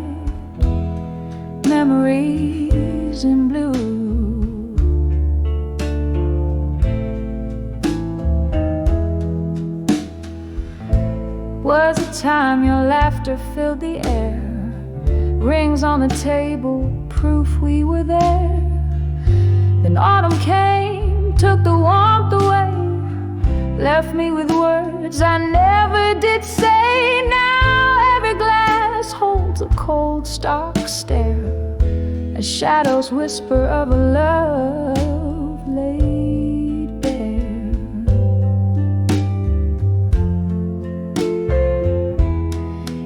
Memories in blue. Was a time your laughter filled the air, rings on the table, proof we were there. Then autumn came, took the warmth away, left me with words I never did say. Now every glass holds a cold stark stare, as shadows whisper of a love laid bare.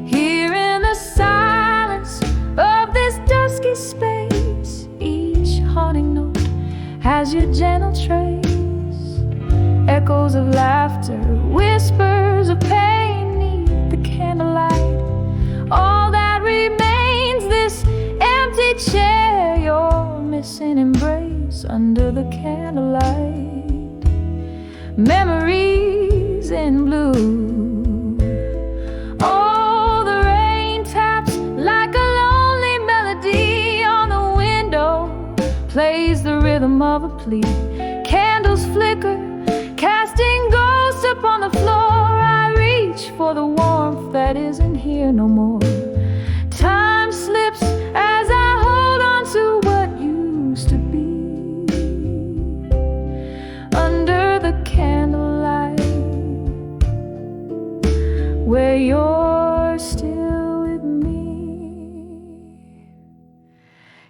Here in the silence of this dusky space, each haunting note has your gentle trace. Echoes of laughter, whispers of pain neath the candlelight. All that remains, this empty chair, your missing embrace under the candlelight. Memories in blue. Oh, the rain taps like a lonely melody on the window, plays the rhythm of a plea. Candles flicker, casting ghosts upon the floor. I reach for the warmth that isn't here no more. Time slips as I hold on to what used to be. Under the candlelight, where you're still with me.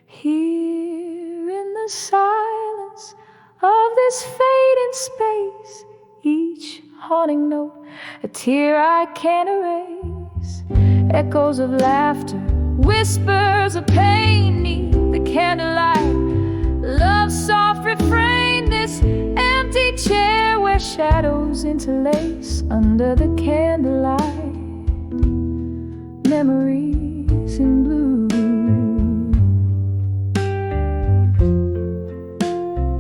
Here in the silence of this fading space, each haunting note a tear I can't erase. Echoes of laughter, whispers of pain neath the candlelight. Love's soft refrain, this empty chair where shadows interlace under the candlelight. Memories in blue.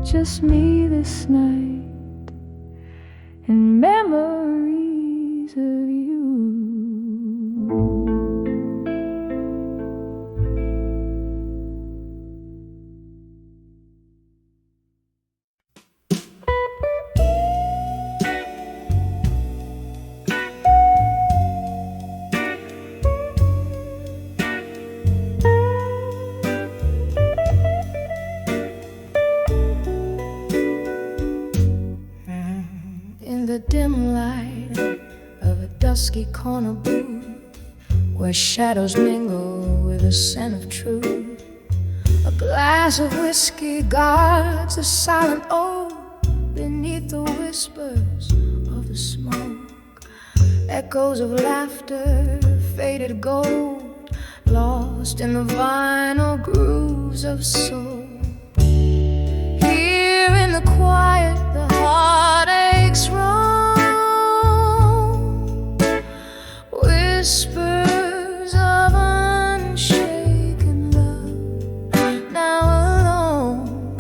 Just me this night and memories of you. The dim light of a dusky corner booth, where shadows mingle with the scent of truth. A glass of whiskey guards the silent oak beneath the whispers of the smoke. Echoes of laughter, faded gold, lost in the vinyl grooves of soul. Here in the quiet, the heartaches roam. Whispers of unshaken love, now alone,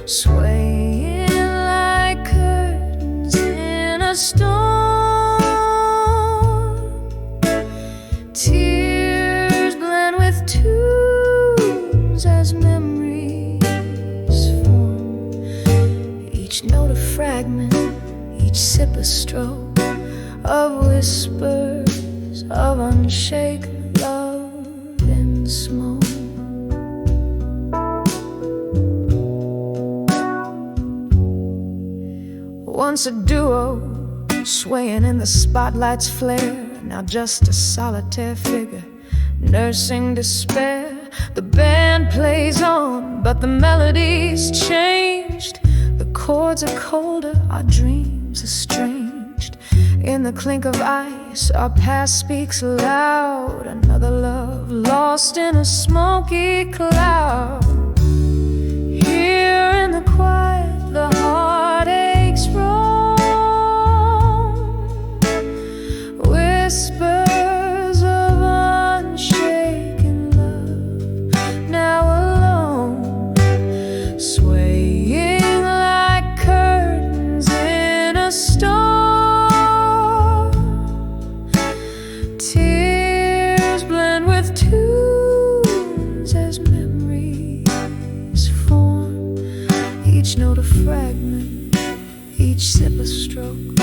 swaying like curtains in a storm. Tears blend with tunes as memories form. Each note a fragment, each sip a stroke of whispers of unshaken love in smoke. Once a duo, swaying in the spotlight's flare, now just a solitary figure, nursing despair. The band plays on, but the melody's changed. The chords are colder, our dreams estranged. In the clink of ice, our past speaks loud. Another love lost in a smoky cloud. Here in the quiet, the heartaches roam, whispers of unshaken love, now alone, swaying like curtains in a storm. Tears blend with tunes as memories form, each note a fragment, each sip a stroke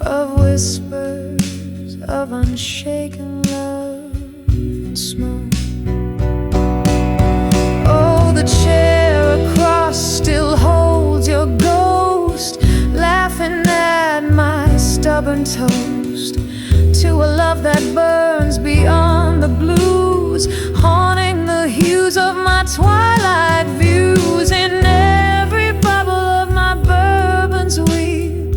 of whispers of unshaken love and smoke. Oh, the chair across still holds your ghost, laughing at my stubborn toast, to a love that burns beyond the blues, haunting the hues of my twilight views. In every bubble of my bourbon's weep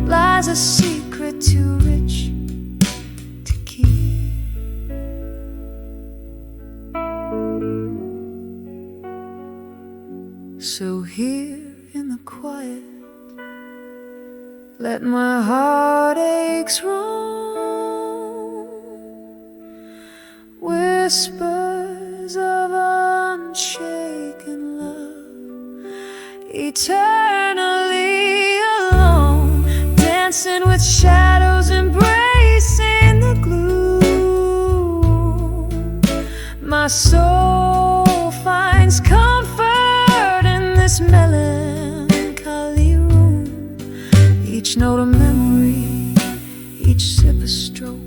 lies a secret too rich to keep. So here in the quiet, let my heartaches roam, whispers of unshaken love, eternally alone, dancing with shadows, embracing the gloom. My soul finds comfort in this melancholy room, each note a memory, each sip a stroke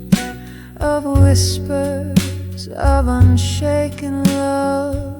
of whispers of unshaken love.